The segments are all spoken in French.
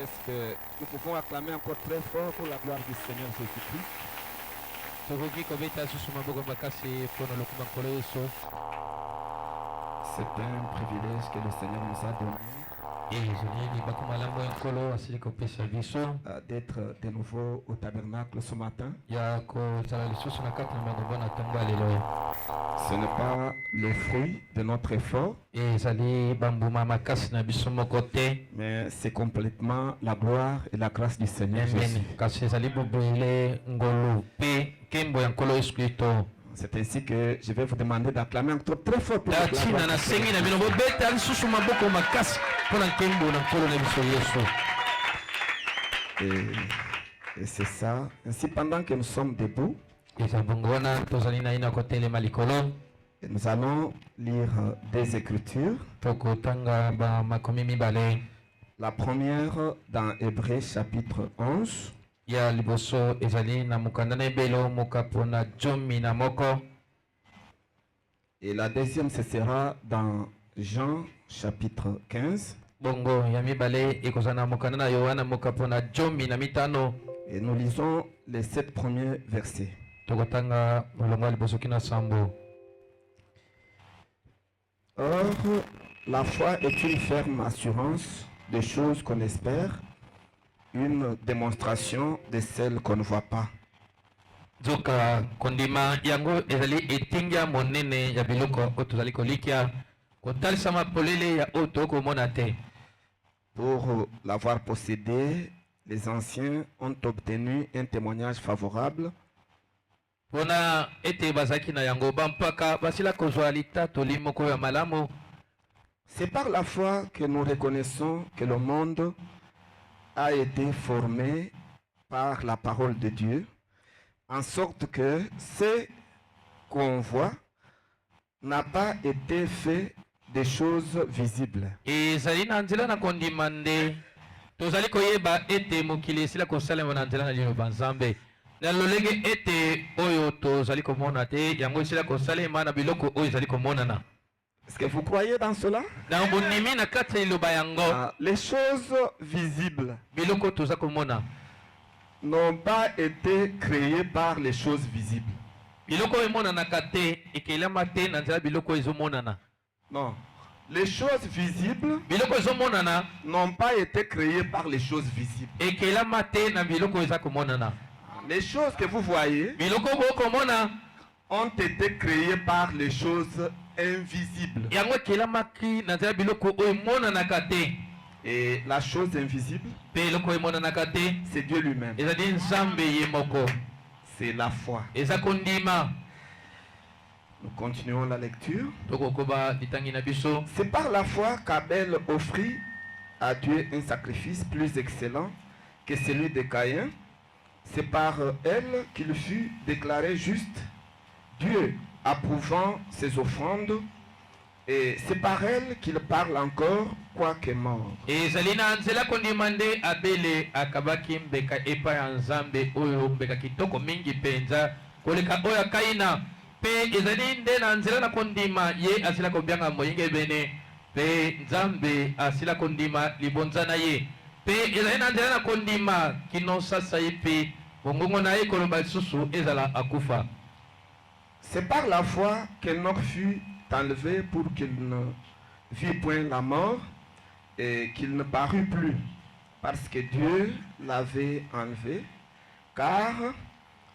Est-ce que nous pouvons acclamer encore très fort pour la gloire du Seigneur Jésus-Christ? C'est un privilège que le Seigneur nous a donné d'être de nouveau au tabernacle ce matin. Ce n'est pas le fruit de notre effort, mais c'est complètement la gloire et la grâce du Seigneur Jésus. C'est ainsi que je vais vous demander d'acclamer encore très fort pour la gloire du Seigneur. Et c'est ça. Ainsi, pendant que nous sommes debout, et nous allons lire des écritures. La première dans Hébreux chapitre 11. Et la deuxième, ce sera dans Jean chapitre 15. Et nous lisons les 7 premiers versets. Or, la foi est une ferme assurance des choses qu'on espère, une démonstration de celles qu'on ne voit pas. Pour l'avoir possédé, les anciens ont obtenu un témoignage favorable. C'est par la foi que nous reconnaissons que le monde a été formé par la parole de Dieu, en sorte que ce qu'on voit n'a pas été fait des choses visibles. Est-ce que vous croyez dans cela? Les choses visibles n'ont pas été créées par les choses visibles. Non. Les choses visibles n'ont pas été créées par les choses visibles. Les choses que vous voyez ont été créées par les choses invisibles. Et la chose invisible, c'est Dieu lui-même. C'est la foi. Nous continuons la lecture. C'est par la foi qu'Abel offrit à Dieu un sacrifice plus excellent que celui de Caïn. C'est par elle qu'il fut déclaré juste, Dieu approuvant ses offrandes, et c'est par elle qu'il parle encore, quoique mort. C'est par la foi qu'Enoch fut enlevé pour qu'il ne vit point la mort et qu'il ne parut plus, parce que Dieu l'avait enlevé, car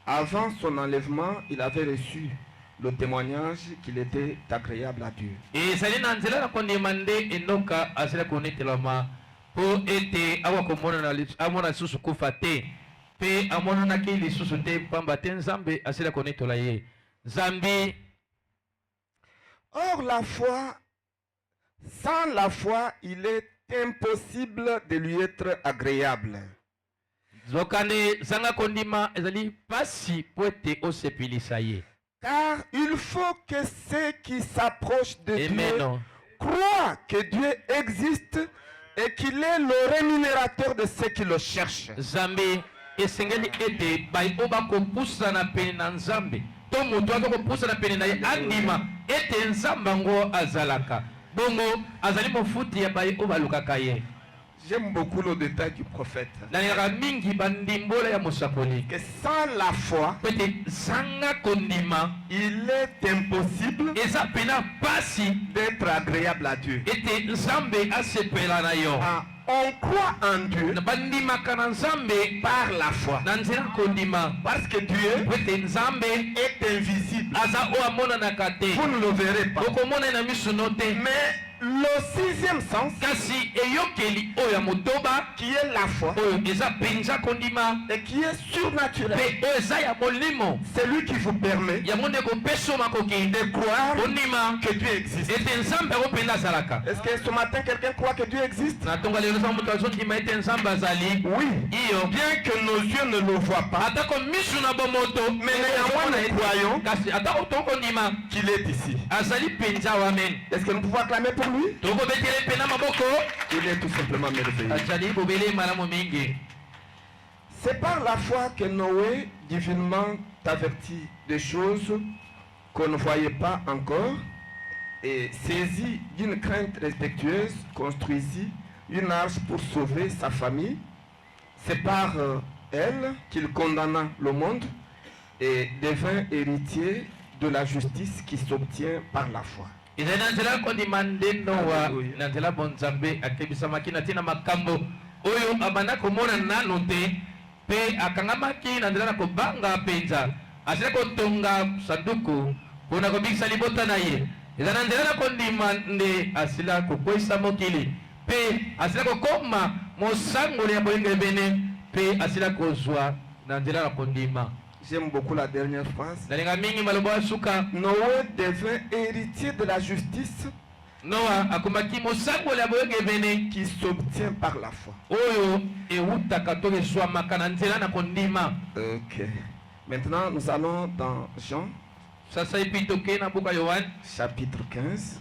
avant son enlèvement, il avait reçu le témoignage qu'il était agréable à Dieu. Or la foi, sans la foi, il est impossible de lui être agréable. Car il faut que ceux qui s'approchent de Dieu croient que Dieu existe et qu'il est le rémunérateur de ceux qui le cherchent. J'aime beaucoup le détail du prophète. Que sans la foi, il est impossible d'être agréable à Dieu. On croit en Dieu par la foi. Parce que Dieu est invisible. Vous ne le verrez pas. Mais le sixième sens, qui est la foi, et qui est surnaturel, c'est lui qui vous permet de croire que Dieu existe. Est-ce que ce matin quelqu'un croit que Dieu existe? Oui. Bien que nos yeux ne le voient pas, mais néanmoins nous croyons qu'il est ici. Est-ce que nous pouvons acclamer pour lui? Il est tout simplement merveilleux. C'est par la foi que Noé divinement avertit des choses qu'on ne voyait pas encore et saisi d'une crainte respectueuse construisit une arche pour sauver sa famille. C'est par elle qu'il condamna le monde et devint héritier de la justice qui s'obtient par la foi. J'aime beaucoup la dernière phrase. Noé devint héritier de la justice qui s'obtient par la foi. Ok. Maintenant, nous allons dans Jean, chapitre 15.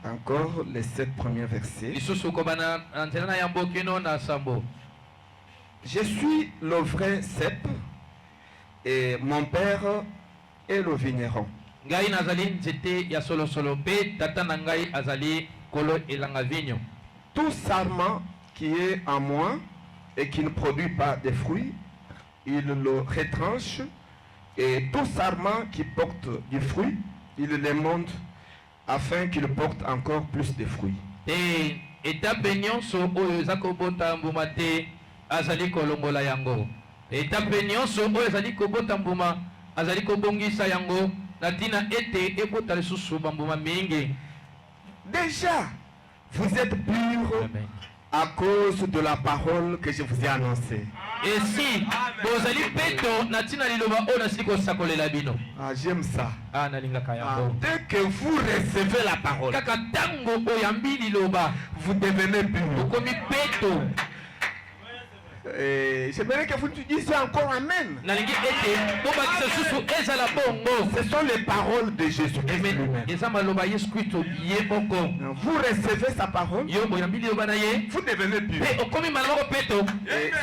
Encore les 7 premiers versets. Je suis le vrai cep et mon père est le vigneron. Tout sarment qui est en moi et qui ne produit pas de fruits, il le retranche, et tout sarment qui porte du fruit, il le monte afin qu'il porte encore plus de fruits. Azali kolongola yango etape nyonso oyo ezali kobota mbuma azali kobongisa yango natina ete ebota lisusu bambuma mingi. Déjà vous êtes purs à cause de la parole que je vous ai annoncée. Et si bozali peto natina liloba oyo nasili kosakolela bino. J'aime ça. Nalingaka yango. Dès que vous recevez la parole, kaka tango oyambi liloba vous devenez purs. Okomi peto. J'aimerais que vous disiez encore Amen. Ce sont les paroles de Jésus. Vous recevez sa parole, vous devenez pur. Et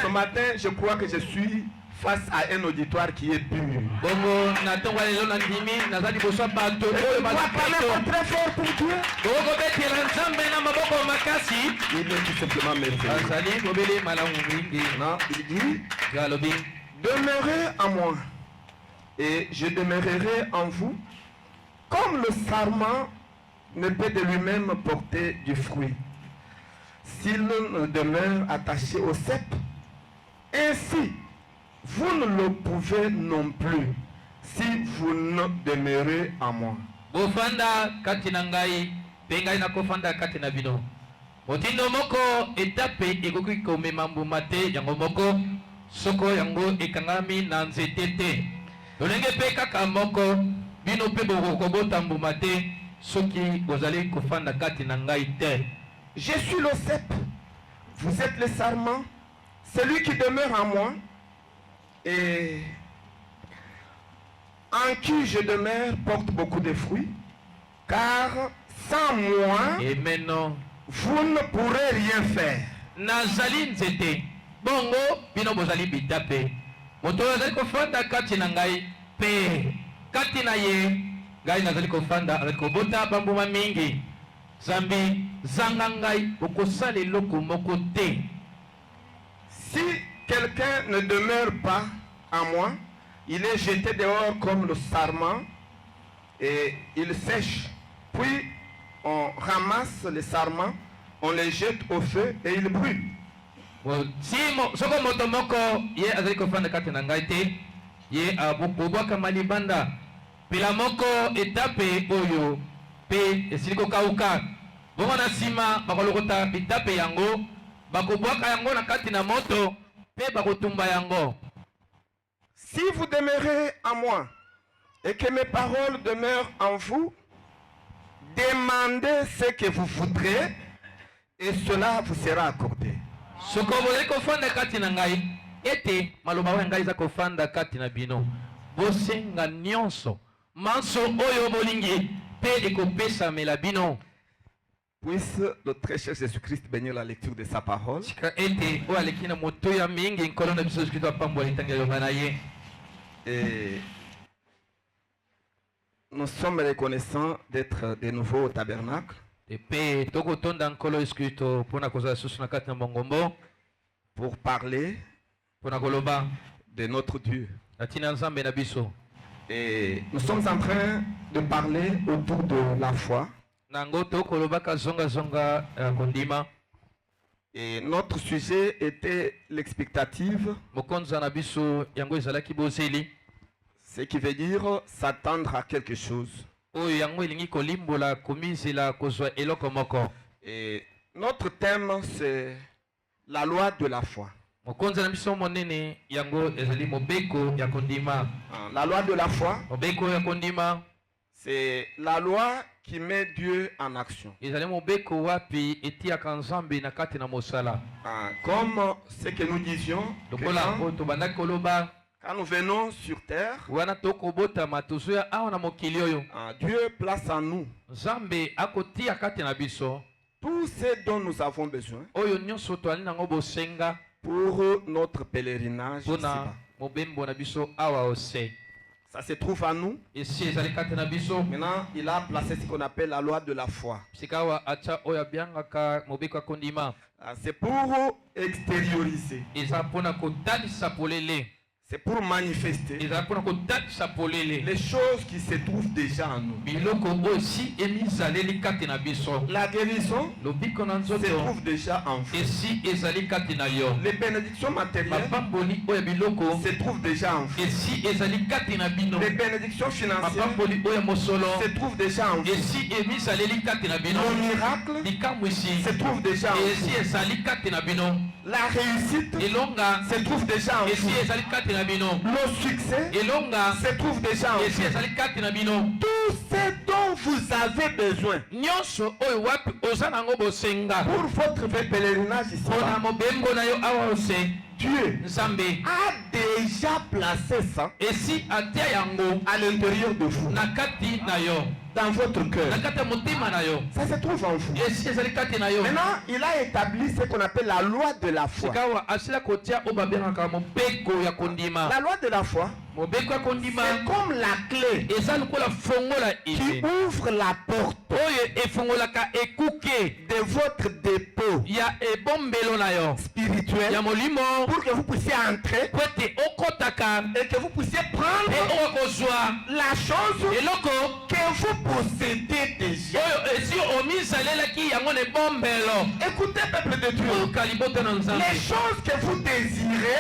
ce matin, je crois que je suis face à un auditoire qui est pur. Très fort pour Dieu. Il est tout simplement merveilleux. Non, il dit, demeurez en moi et je demeurerai en vous, comme le sarment ne peut de lui-même porter du fruit s'il ne demeure attaché au cep. Ainsi vous ne le pouvez non plus si vous ne demeurez en moi. Bofanda katina ngai, pengai na kofanda katina bino. Motindo moko etape ekoki komema mbuma te yango moko soko yango ekangami na nzete te. Lolenge pe kaka moko bino pe bokobota mbuma te soki bozali kofanda katina ngai te. Je suis le cep, vous êtes le sarment. Celui qui demeure en moi et en qui je demeure porte beaucoup de fruits, car sans moi, et maintenant, vous ne pourrez rien faire. Nazali nzete, bongo bino bozali bitape. Moto nazali kofanda kati na ngai pe kati na ye ngai nazali kofanda azali kobota bambuma mingi. Zambi zangangai okosale loko moko te. Si quelqu'un ne demeure pas en moi, il est jeté dehors comme le sarment et il sèche. Puis on ramasse les sarments, on les jette au feu et il brûle. Si soko moto moko ye azali kofanda kati na ngai te, ye abobwaka malibanda pila moko etape oyo pe esili kokauka. Bongo na sima bakolokota bitape yango bakobwaka yango na kati na moto pe bakotumba yango. Si vous demeurez en moi et que mes paroles demeurent en vous, demandez ce que vous voudrez et cela vous sera accordé. Soko bozali kofanda kati na ngai ete maloba wa ngai za kofanda kati na bino bosenga nyonso manso oyo bolingi pe ekopesa mela bino. Puisse le très cher Jésus-Christ bénir la lecture de sa parole. Et nous sommes reconnaissants d'être de nouveau au tabernacle pour parler de notre Dieu. Et nous sommes en train de parler autour de la foi. Et notre sujet était l'expectative, ce qui veut dire s'attendre à quelque chose. Et notre thème, c'est la loi de la foi. La loi de la foi, c'est la loi qui met Dieu en action. Comme ce que nous disions, quand nous venons sur terre, Dieu place en nous tout ce dont nous avons besoin pour notre pèlerinage ici-bas. Ça se trouve à nous. Maintenant, il a placé ce qu'on appelle la loi de la foi. C'est pour extérioriser. C'est pour manifester les choses qui se trouvent déjà en nous. La guérison se trouve déjà en vous. Les bénédictions matérielles se trouvent déjà en vous. Les bénédictions financières se trouvent déjà en vous. Le miracle se trouve déjà en vous. La réussite se trouve déjà en vous. Le succès se trouve déjà en vous. Tout ce dont vous avez besoin pour votre pèlerinage ici, Dieu a déjà placé ça à l'intérieur de vous, dans votre cœur. Ça se trouve en vous. Maintenant, il a établi ce qu'on appelle la loi de la foi. La loi de la foi, c'est comme la clé qui ouvre la porte de votre dépôt spirituel pour que vous puissiez entrer et que vous puissiez prendre la chose que vous possédez déjà. Écoutez, peuple de Dieu, les choses que vous désirez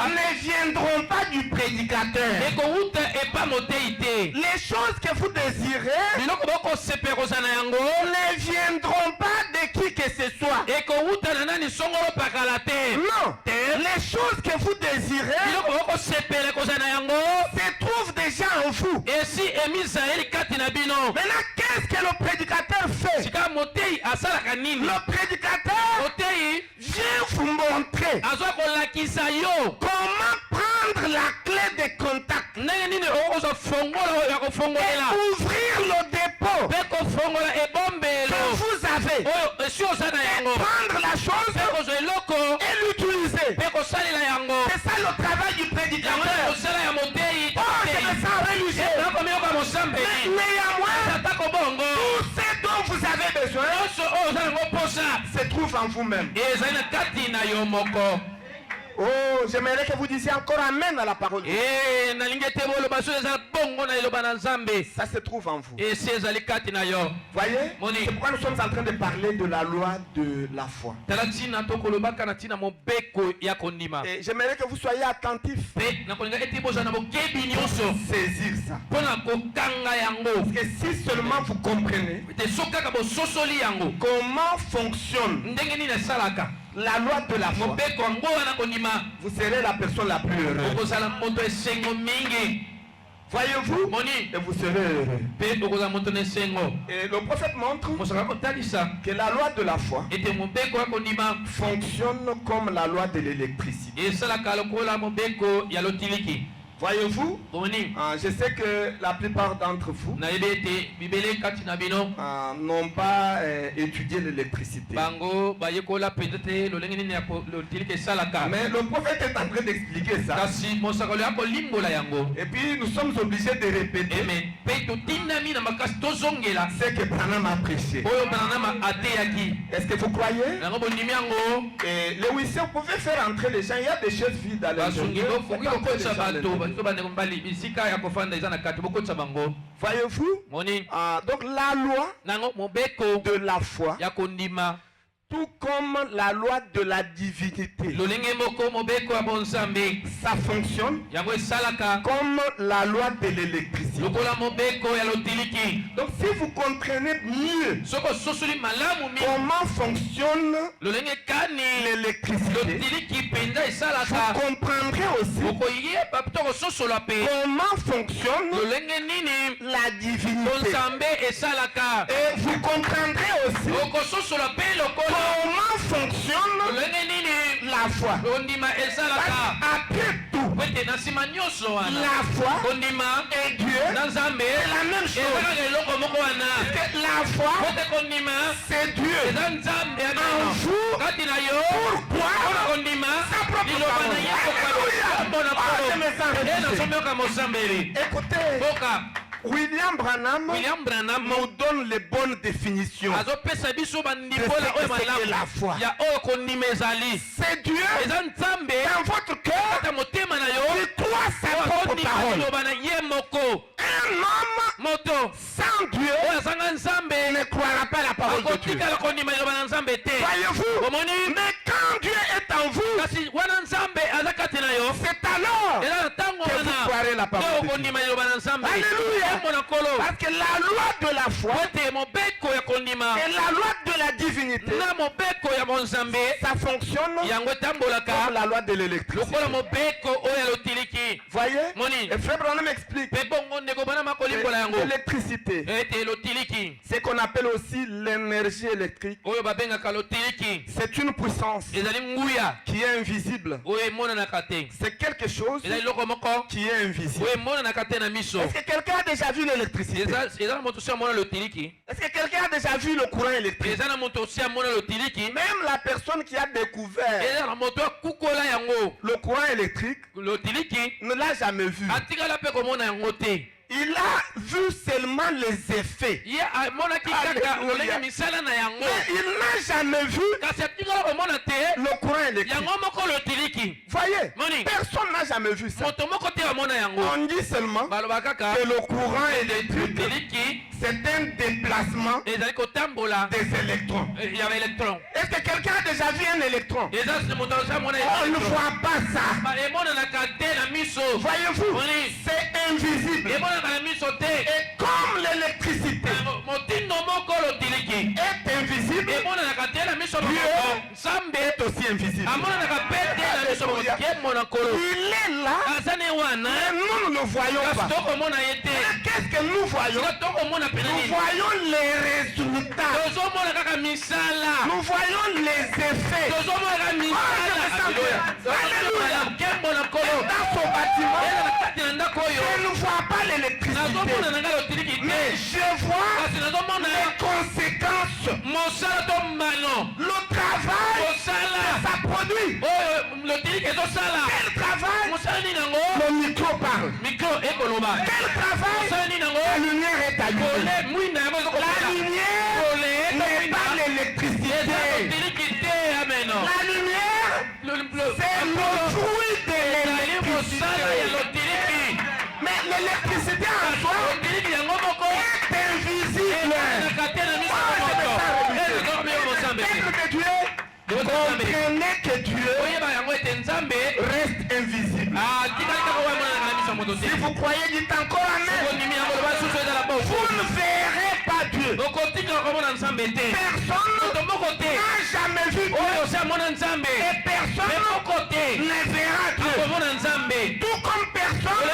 ne viendront pas du prédicateur. Les choses que vous désirez ne viendront pas de qui que ce soit. Non, les choses que vous désirez se trouvent déjà en vous. Maintenant, qu'est-ce que le prédicateur fait? Le prédicateur vient vous montrer comment prendre la clé de contact et ouvrir le dépôt que vous avez et prendre la chose et l'utiliser. C'est ça le travail du prédicateur. Oh, c'est le sang religieux. Mais néanmoins, tout ce se trouve en vous-même. Oh, j'aimerais que vous disiez encore amen à la parole. Ça se trouve en vous. Voyez, c'est pourquoi nous sommes en train de parler de la loi de la foi. Et j'aimerais que vous soyez attentifs pour saisir ça. Parce que si seulement vous comprenez comment fonctionne la loi de la foi, vous serez la personne la plus heureuse. Voyez-vous, et vous serez heureux. Et le prophète montre que la loi de la foi fonctionne comme la loi de l'électricité. Voyez-vous, je sais que la plupart d'entre vous n'ont pas étudié l'électricité. Mais le prophète est en train d'expliquer ça. Et puis nous sommes obligés de répéter ce que Branham a prêché. Est-ce que vous croyez? Et les Wissés, vous pouvez faire entrer les gens. Il y a des chaises vides à l'intérieur. Voyez-vous, donc la loi de la foi, tout comme la loi de la divinité, ça fonctionne comme la loi de l'électricité. Donc si vous comprenez mieux comment fonctionne l'électricité, vous comprendrez aussi comment fonctionne la divinité. Et vous comprendrez aussi comment fonctionne la foi. Après tout, la foi et Dieu est la même chose. Parce que la foi, c'est Dieu en vous. Pourquoi sa propre parole. Écoutez, William Branham nous donne les bonnes définitions de ce qu'est la foi. C'est Dieu dans votre cœur qui croit sa propre parole. Un homme sans Dieu ne croira pas la parole de Dieu. Voyez-vous, mais quand Dieu est en vous, c'est alors que vous croirez la parole de Dieu. Alléluia. Parce que la loi de la foi et la loi de la divinité, ça fonctionne comme la loi de l'électricité. Voyez, et Frère Branham explique l'électricité, c'est qu'on appelle aussi l'énergie électrique. C'est une puissance qui est invisible. C'est quelque chose qui est invisible. Est-ce que quelqu'un a déjà vu l'électricité? Est-ce que quelqu'un a déjà vu le courant électrique? Même la personne qui a découvert le courant électrique ne l'a jamais vu. Il a vu seulement les effets. Mais il n'a jamais vu le courant électrique. Voyez, personne n'a jamais vu ça. On dit seulement que le courant électrique, c'est un déplacement des électrons. Est-ce que quelqu'un a déjà vu un électron? On ne voit pas ça. Voyez-vous, c'est invisible. Et comme l'électricité est invisible, Dieu est aussi invisible. Il est là, mais nous ne le voyons pas. Qu'est-ce que nous voyons? Nous voyons les résultats. Nous voyons les effets. Alléluia. Dans son bâtiment, je ne vois pas l'électricité, mais je vois les conséquences. Le travail que ça produit. Quel travail? Le micro parle. Quel travail? La lumière est allumée. La lumière n'est pas l'électricité. comprenez que Dieu reste invisible. Si vous croyez qu'il est encore amen, vous ne verrez pas Dieu. Personne n'a jamais vu Dieu. Et personne ne verra Dieu. Tout comme personne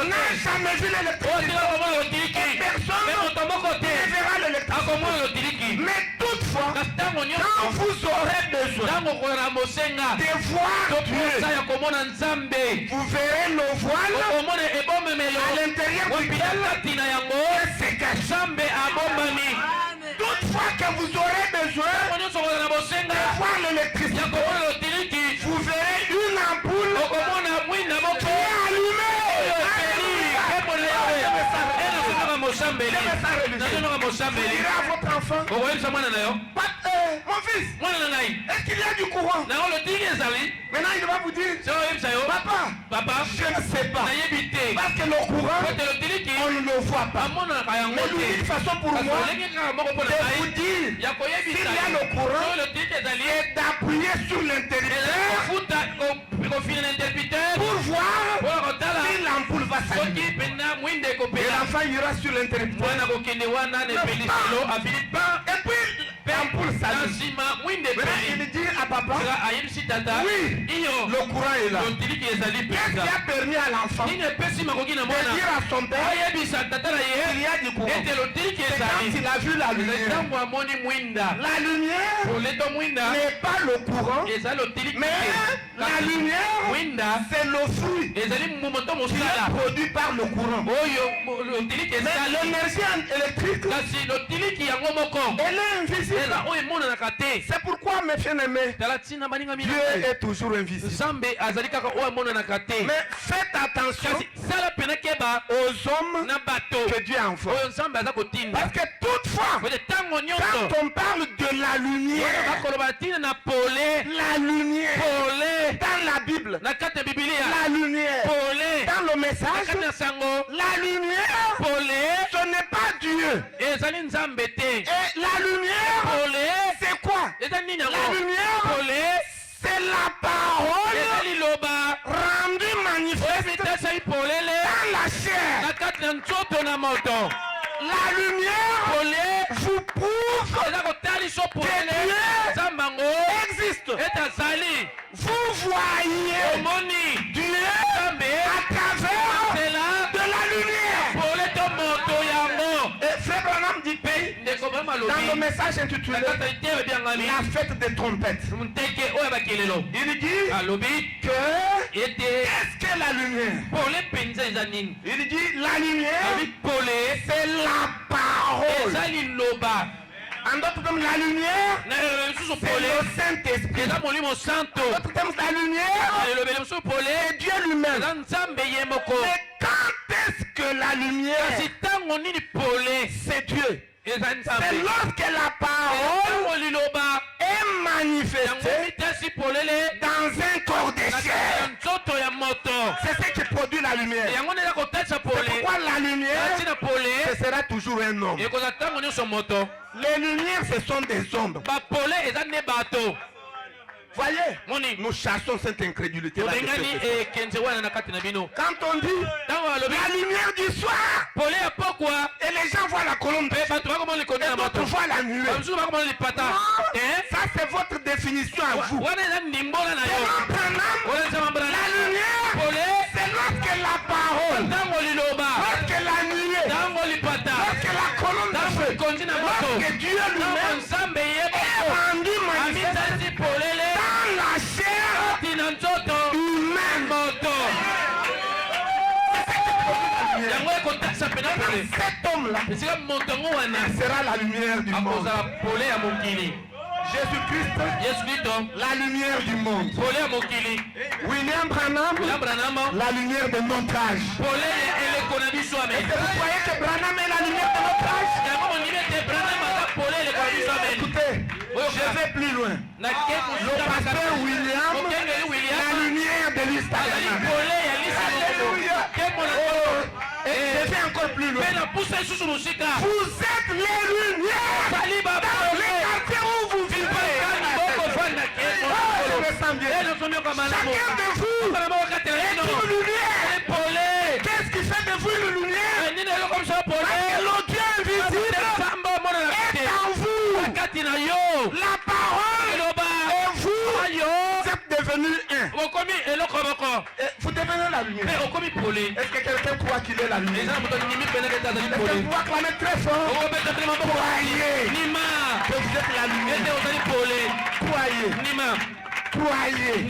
n'a jamais vu l'électricité. Et personne ne verra l'électricité. Mais toutefois, quand vous aurez besoin de voir Dieu, vous verrez le voile à l'intérieur duquel se cache. Toutefois que vous aurez besoin de voir l'électricité, vous verrez une ampoule qui est allumée. Direz à votre enfant, mon fils, est-ce qu'il y a du courant? Maintenant il va vous dire, papa, je ne sais pas. Parce que le courant, on ne le voit pas. Mais l'unique façon pour moi de vous dire s'il y a le courant est d'appuyer sur l'interrupteur pour voir si l'ampoule va s'allumer. Et l'enfant ira sur l'interrupteur. Et puis l'ampoule s'allume. Maintenant il dit à papa, oui, le courant est là. Qu'est-ce qui a permis à l'enfant de dire à son père qu'il y a du courant? C'est quand il a vu la lumière. La lumière n'est pas le courant, mais la lumière c'est le fruit qui est produit par le courant. Mais l'énergie électrique, elle est invisible. C'est pourquoi, mes bien-aimés, Dieu est toujours invisible. Mais faites attention aux hommes que Dieu envoie. Parce que toutefois, quand on parle de la lumière dans la Bible, la lumière dans le message, la lumière, ce n'est pas Dieu. Et la lumière, c'est quoi? La lumière, c'est la parole rendue manifeste dans la chair. La lumière vous prouve que Dieu existe. Vous voyez Dieu à travers de la lumière. Et Frère Branham dit dans le message intitulé La fête des trompettes, il dit que qu'est-ce que la lumière? Il dit la lumière c'est la parole. En d'autres termes, la lumière, c'est le Saint-Esprit. En d'autres termes, la lumière, c'est Dieu lui-même. Mais quand est-ce que la lumière, c'est Dieu? C'est lorsque la parole est manifestée dans un corps de chair. C'est ce qui produit la lumière. C'est pourquoi la lumière, ce sera toujours un homme. Les lumières, ce sont des ombres. Voyez, nous chassons cette incrédulité là. Quand on dit la lumière du soir, et les gens voient la colombe, et d'autres voient la nuée. Ça c'est votre définition à vous. La lumière, c'est lorsque la parole, lorsque la nuée, lorsque la colombe de feu, lorsque Dieu lui-même est rendu manifeste dans la chair humaine. Cet homme-là sera la lumière du monde. Jésus-Christ, la lumière du monde. William Branham, la lumière de notre âge. Est-ce que vous croyez que Branham est la lumière de notre âge? Écoutez, je vais plus loin. Le pasteur William, la lumière de l'Instagram. Alléluia. Et je vais encore plus loin. Vous êtes les lumières dans les quartiers où vous vivez. de vous est une lumière. Qu'est-ce qui fait de vous une lumière? Parce que le Dieu invisible est en vous. La parole et vous, vous êtes devenus un. Vous devenez la lumière. Est-ce que quelqu'un croit qu'il est la lumière? Est-ce que vous pouvez acclamer très fort? Croyez que vous êtes la lumière. Croyez.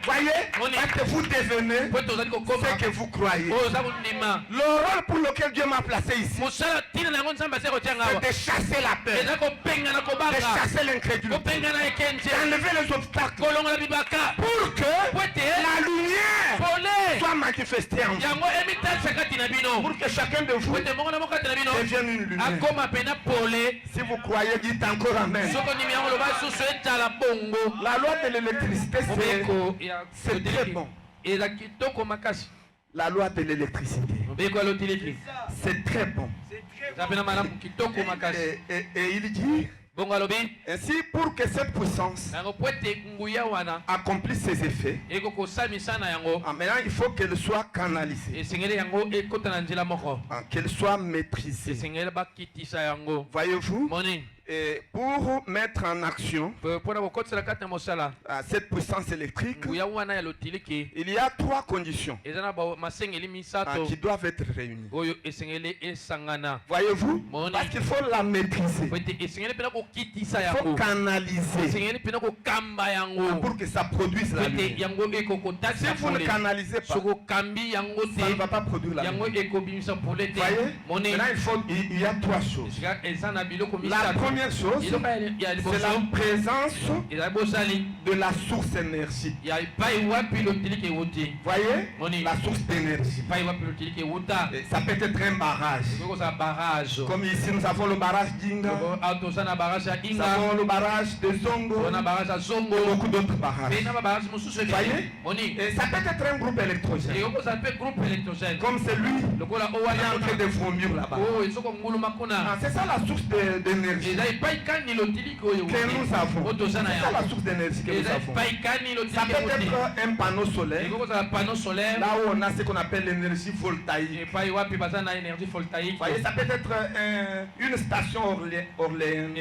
Voyez, parce que vous devenez ce que vous croyez. Le rôle pour lequel Dieu m'a placé ici, c'est de chasser la peur, de chasser l'incrédulité, d'enlever les obstacles pour que la lumière soit manifestée en vous. Pour que chacun de vous devienne une lumière. Si vous croyez, dites encore amen. La loi de l'électricité, c'est très bon. La loi de l'électricité, c'est très bon. Et il dit ainsi, pour que cette puissance accomplisse ses effets, maintenant il faut qu'elle soit canalisée, qu'elle soit maîtrisée. Voyez-vous, et pour mettre en action cette puissance électrique, il y a 3 conditions qui doivent être réunies. Voyez-vous, parce qu'il faut la maîtriser, il faut canaliser pour que ça produise la lumière. Si vous ne canalisez pas, ça ne va pas produire la lumière. Voyez, maintenant il y a 3 choses. La première chose, c'est la présence de la source énergie. Voyez, la source d'énergie. Ça peut être un barrage. Comme ici, nous avons le barrage d'Inga, nous avons le barrage de Zongo, et beaucoup d'autres barrages. Voyez, et ça peut être un groupe électrogène, comme celui qui est en train de vomir là-bas. C'est ça la source d'énergie que nous avons. C'est ça la source d'énergie que nous avons. Ça peut être un panneau solaire, là où on a ce qu'on appelle l'énergie voltaïque. Voyez, ça peut être une station orléenne.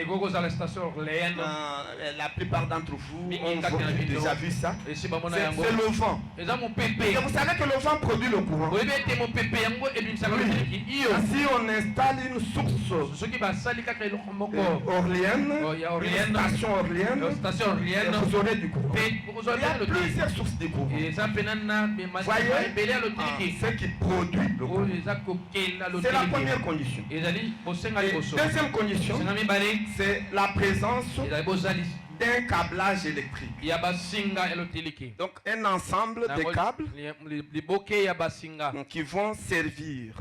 La plupart d'entre vous ont déjà vu ça. C'est le vent. Et vous savez que le vent produit le courant. Si on installe une source orléenne, une station orléenne, vous aurez du courant. Il y a plusieurs sources de courant. Voyez, ce qui produit le courant. C'est la première condition. Et deuxième condition, c'est la présence d'un câblage électrique. Donc un ensemble de câbles qui vont servir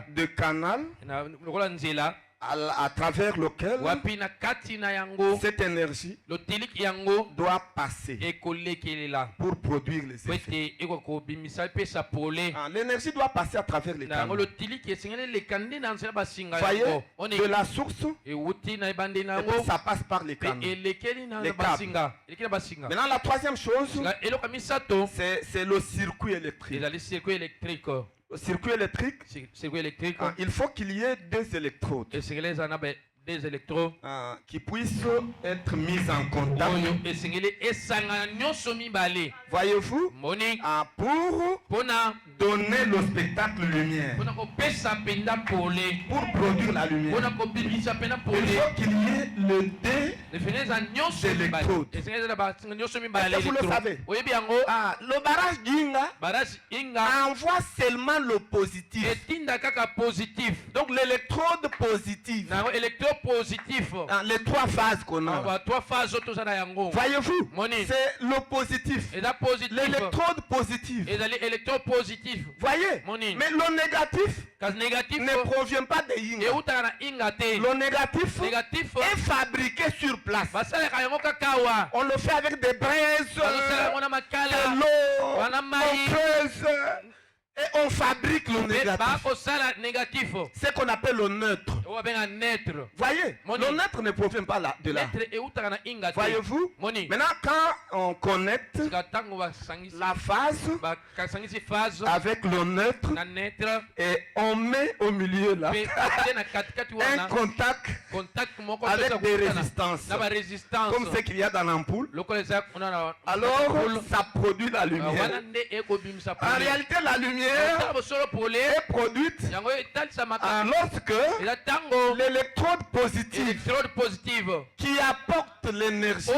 de canal à travers lequel cette énergie doit passer pour produire les effets. L'énergie doit passer à travers les canaux. Voyez, de la source, et puis ça passe par les canaux, les câbles. Maintenant, la troisième chose, c'est le circuit électrique. Le circuit électrique, il faut qu'il y ait 2 électrodes qui puissent être mises en contact. Voyez-vous, pour donner le spectacle lumière, pour produire la lumière, il faut qu'il y ait le D d'électrodes. Est-ce que vous le savez? Le barrage d'Inga envoie seulement le positif. Donc l'électrode positive, les 3 phases qu'on a. Voyez-vous, c'est le positif, l'électrode positive. Voyez, mais le négatif ne provient pas de Inga. Le négatif est fabriqué sur place. On le fait avec des braises, de l'eau, on creuse. Et on fabrique le négatif. C'est qu'on appelle le neutre. Voyez, le neutre ne provient pas de là. Voyez-vous? Maintenant, quand on connecte la phase avec le neutre et on met au milieu là un contact avec des résistances, comme ce qu'il y a dans l'ampoule, alors ça produit la lumière. En réalité, la lumière est produite lorsque l'électrode positive qui apporte l'énergie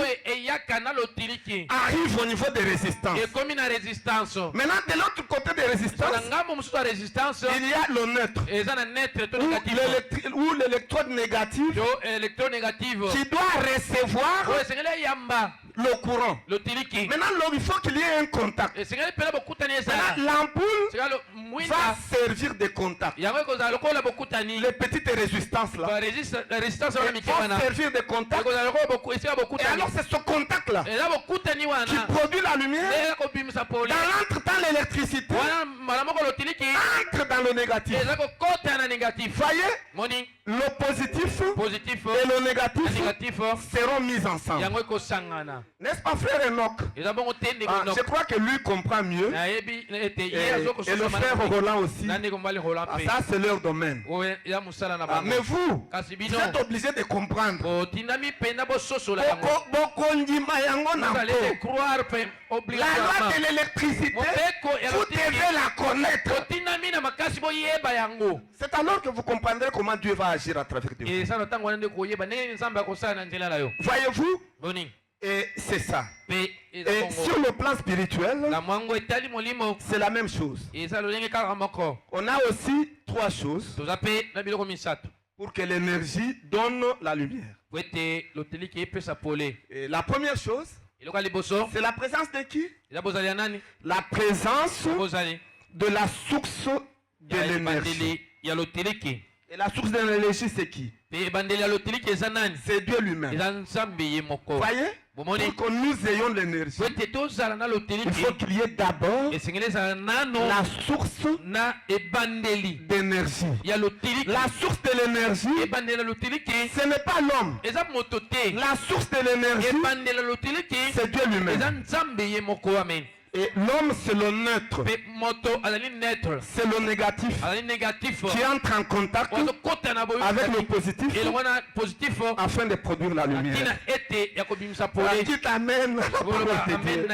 arrive au niveau des résistances. Maintenant, de l'autre côté des résistances, il y a le neutre ou l'électrode négative qui doit recevoir le courant. Maintenant, il faut qu'il y ait un contact. L'ampoule va servir de contact. Les petites résistances là vont servir de contact. Et alors c'est ce contact là qui produit la lumière. Dans l'entretemps, l'électricité entre dans le négatif. Voyez, le positif et le négatif seront mis ensemble. N'est-ce pas, frère Enoch? Je crois que lui comprend mieux. Et le frère Roland aussi. Ça, c'est leur domaine. Mais vous êtes obligé de comprendre. La loi de l'électricité, vous devez la connaître. C'est alors que vous comprendrez comment Dieu va agir à travers Dieu. Voyez-vous? Et c'est ça. Et sur le plan spirituel, c'est la même chose. On a aussi trois choses pour que l'énergie donne la lumière. Et la première chose, c'est la présence de qui? La présence de la source de l'énergie. Et la source de l'énergie, c'est qui? C'est Dieu lui-même. Voyez? Pour que nous ayons l'énergie, il faut qu'il y ait d'abord la source d'énergie. La source de l'énergie, ce n'est pas l'homme. La source de l'énergie, c'est Dieu lui-même. Et l'homme, c'est le neutre. C'est le négatif qui entre en contact avec le positif afin de produire la lumière. Qui t'amène la parole de Dieu. Ce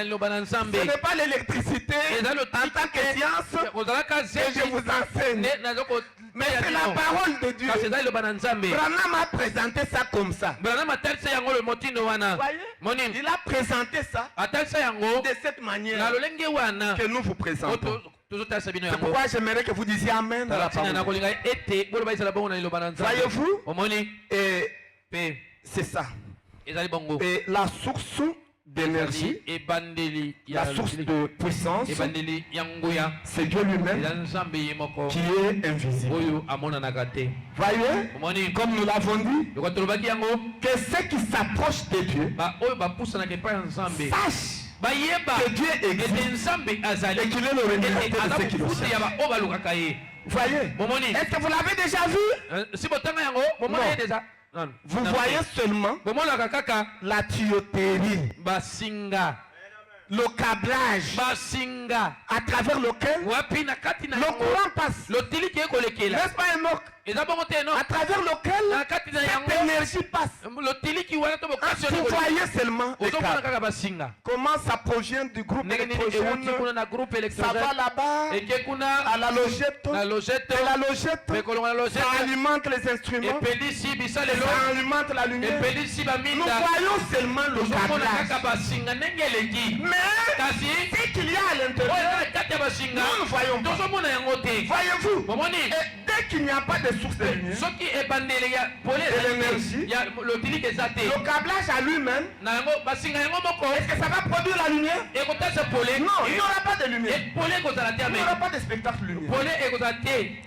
n'est pas l'électricité en tant que science que je vous enseigne. Mais c'est la parole de Dieu. Branham a présenté ça comme ça. Voyez? Il a présenté ça de cette manière que nous vous présentons. C'est pourquoi j'aimerais que vous disiez Amen à la parole. Voyez-vous? Et c'est ça. Et la source d'énergie, la source de puissance, c'est Dieu lui-même qui est invisible. Voyez, comme nous l'avons dit, que ceux qui s'approchent de Dieu sachent que Dieu existe et qu'il est le réalisateur de ceux qui le cherchent. Voyez, est-ce que vous l'avez déjà vu? Non. Vous voyez seulement la tuyauterie, le câblage à travers lequel le courant passe. N'est-ce pas Enoch? À travers lequel cette énergie passe. Vous voyez seulement le câble. Comment ça provient du groupe électrogène? Ça va là-bas à la logette. Et la logette, ça alimente les instruments. Ça alimente la lumière. Nous voyons seulement le câblage. Mais ce qu'il y a à l'intérieur, nous ne voyons pas. Voyez-vous? Dès qu'il n'y a pas de source de lumière, de l'énergie, le câblage à lui-même, est-ce que ça va produire la lumière? Non, il n'y aura pas de lumière. Il n'y aura pas de spectacle lumière.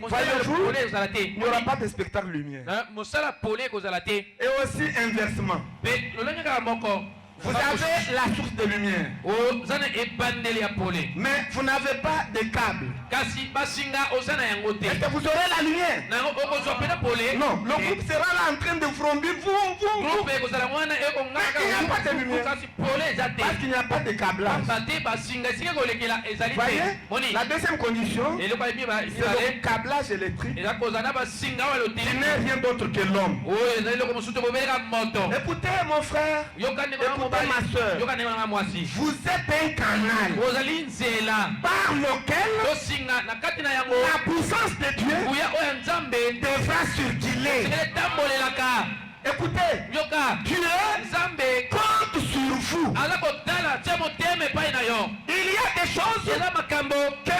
Voyez-vous? Il n'y aura pas de spectacle lumière. Et aussi inversement. Vous avez la source de lumière. Mais vous n'avez pas de câble. Est-ce que vous aurez la lumière? Non, le groupe sera là en train de fromber. Il n'y a pas de lumière. Parce qu'il n'y a pas de câblage. Voyez? La deuxième condition, c'est le câblage électrique. Il n'est rien d'autre que l'homme. Écoutez mon frère, écoutez ma soeur. Vous êtes un canal par lequel la puissance de Dieu devra circuler. Écoutez, Dieu compte sur vous. Il y a des choses que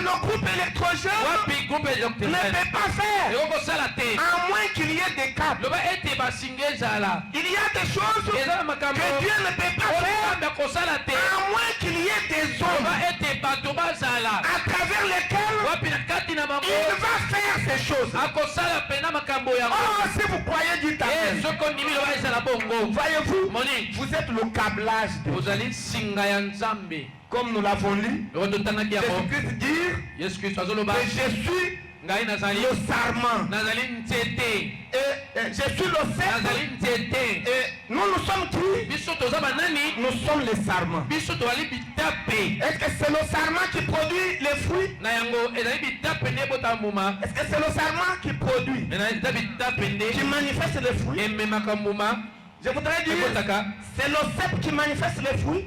le groupe électrogène ne peut pas faire, à moins qu'il y ait des câbles. Il y a des choses que Dieu ne peut pas faire, à moins qu'il y ait des hommes à travers lesquels il va faire ces choses. Oh, si vous croyez du Amen. Voyez-vous, vous êtes le câblage de Dieu. Comme nous l'avons lu, Jésus-Christ dit que je suis le sarment. Et je suis le cèpe. Et nous sommes qui? Nous sommes les sarments. Est-ce que c'est le sarment qui produit les fruits? Est-ce que c'est le sarment qui produit, qui manifeste les fruits? Je voudrais dire, c'est le cèpe qui manifeste les fruits.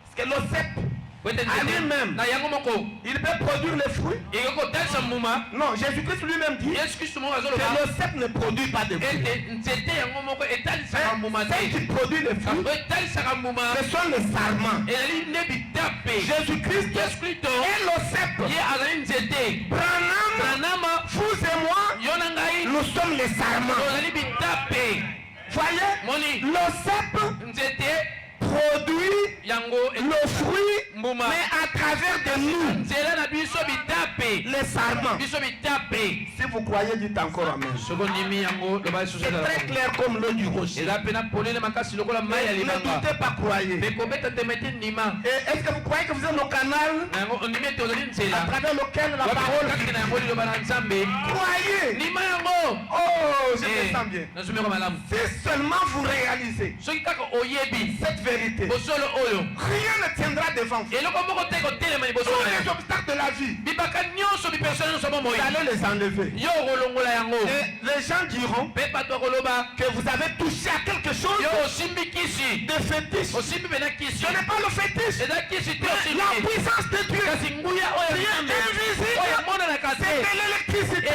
Parce que le cèpe à lui-même, il peut produire les fruits. Non, Jésus-Christ lui-même dit que le cèpe ne produit pas de fruits. Celle qui produit les fruits, ce sont les sarments. Jésus-Christ est le cèpe. Branham, vous et moi, nous sommes les sarments. Voyez, le cèpe produit le fruit, mais à travers de nous, les sarments. Si vous croyez, dites encore Amen. C'est très clair comme l'eau du rocher. Ne doutez pas, croyez. Est-ce que vous croyez que vous êtes le canal à travers lequel la parole vit? Croyez. Oh, je me sens bien. Si seulement vous réalisez cette vérité, rien ne tiendra devant vous. Tous les obstacles de la vie, vous allez les enlever. Et les gens diront que vous avez touché à quelque chose de fétiche. Ce n'est pas le fétiche, la puissance de Dieu qui est invisible. C'est de l'électricité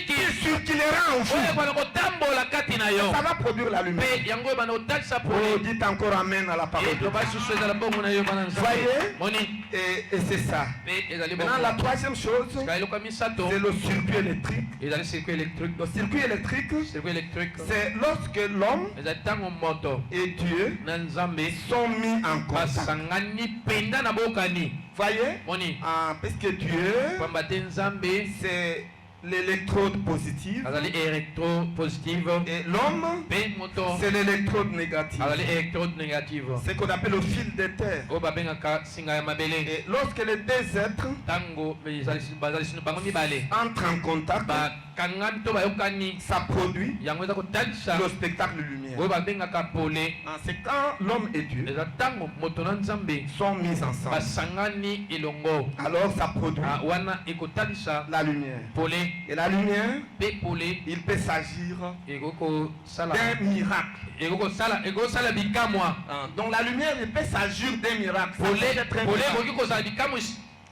qui circulera en vous. Ça va produire la lumière. Oh, dites encore Amen à la parole de Dieu. Voyez, et c'est ça. Maintenant, la troisième chose, c'est le circuit électrique. Le circuit électrique, c'est lorsque l'homme et Dieu sont mis en contact. Voyez, parce que Dieu, c'est l'électrode positive et l'homme, c'est l'électrode négative. C'est ce qu'on appelle le fil de terre. Et lorsque les deux êtres entrent en contact, ça produit le spectacle de lumière. C'est quand l'homme et Dieu sont mis ensemble, alors ça produit la lumière. Et la lumière, il peut s'agir d'un miracle. Donc la lumière, il peut s'agir d'un miracle.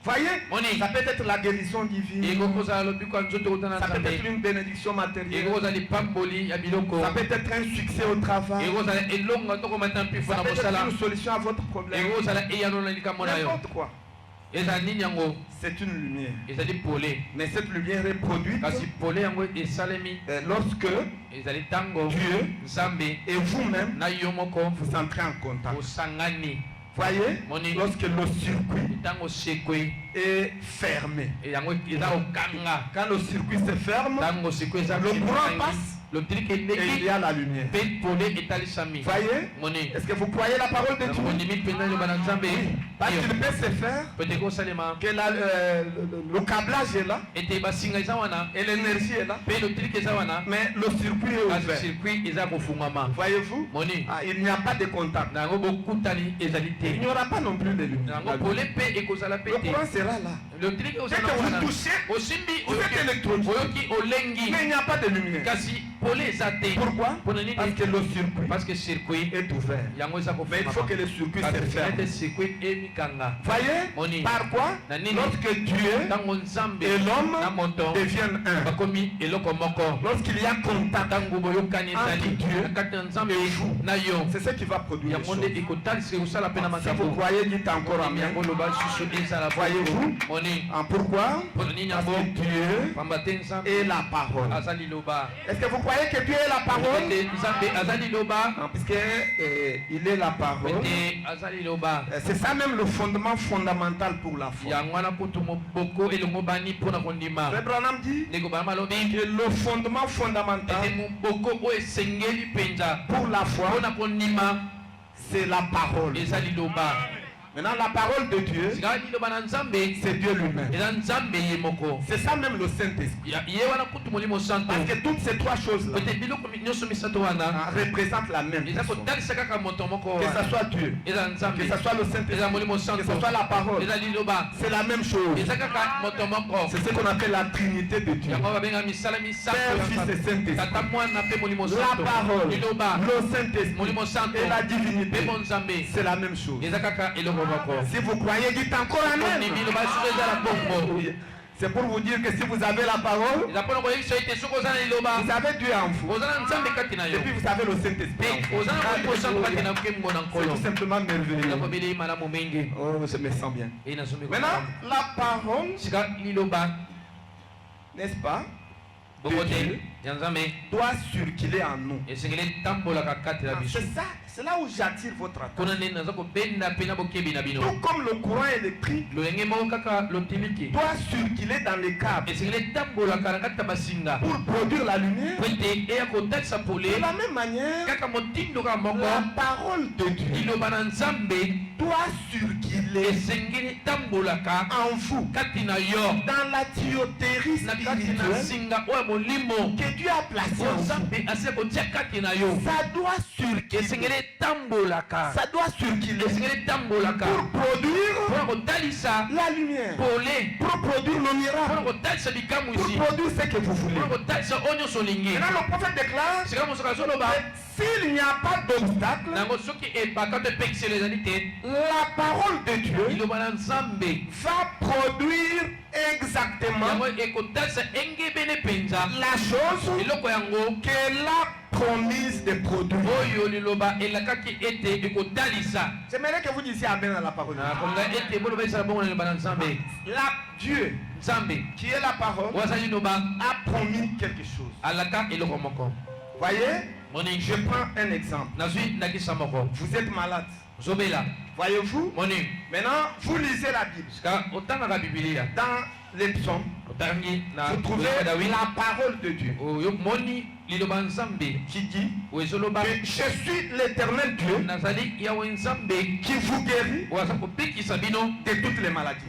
Voyez, ça peut être la guérison divine. Ça peut être une bénédiction matérielle. Ça peut être un succès au travail. Ça peut être une solution à votre problème. N'importe quoi. C'est une lumière. Mais cette lumière est produite lorsque Dieu et vous-même vous entrez en contact. Voyez, lorsque le circuit est fermé. Quand le circuit se ferme, le courant passe. et il y a la lumière. Voyez? Est-ce que vous croyez la parole de Dieu? Parce qu'il peut se faire que le câblage est là et l'énergie est là, mais le circuit est ouvert. Voyez-vous? Il n'y a pas de contact. Il n'y aura pas non plus de lumière. Le courant sera là. Dès que vous touchez, vous êtes électronique. Mais il n'y a pas de lumière. Pourquoi? Parce que le circuit est ouvert. Mais il faut que le circuit se ferme. Voyez? Par quoi? Lorsque Dieu et l'homme deviennent un. Lorsqu'il y a contact entre Dieu et vous, c'est ce qui va produire les choses. Si vous croyez, dites encore amen. Voyez-vous? Pourquoi? Parce que Dieu est la parole. Est-ce que vous croyez que Dieu est la parole? Puisque il est la parole. C'est ça même le fondement fondamental pour la foi. Frère Branham dit que le fondement fondamental pour la foi, c'est la parole. Maintenant, la parole de Dieu, c'est Dieu lui-même. C'est ça même le Saint-Esprit. Parce que toutes ces trois choses-là représentent la même chose. Que ce soit Dieu, que ce soit le Saint-Esprit, que ce soit la parole, c'est la même chose. C'est ce qu'on appelle la Trinité de Dieu. Père, Fils et Saint-Esprit. La parole, le Saint-Esprit et la divinité, c'est la même chose. Si vous croyez, dites encore amen. C'est pour vous dire que si vous avez la parole, vous avez Dieu en vous. Et puis vous avez le Saint-Esprit. C'est tout simplement merveilleux. Oh, je me sens bien. Maintenant, la parole, n'est-ce pas, doit circuler en nous. C'est ça. C'est là où j'attire votre attention. Tout comme le courant électrique doit circuler dans les câbles pour produire la lumière. De la même manière, la parole de Dieu doit circuler en vous, dans la tuyauterie spirituelle que Dieu a placée en vous. Ça doit circuler. Ça doit circuler pour produire la lumière, pour produire le miracle, pour produire ce que vous voulez. Maintenant le prophète déclare que s'il n'y a pas d'obstacle, la parole de Dieu va produire exactement la chose qu'elle a promise de produire. J'aimerais que vous disiez amen à la parole. Dieu, qui est la parole, a promis quelque chose. Voyez, je prends un exemple. Vous êtes malade. Voyez-vous? Maintenant, vous lisez la Bible. Dans les psaumes, vous trouvez la parole de Dieu qui dit que je suis l'Éternel Dieu qui vous guérit de toutes les maladies.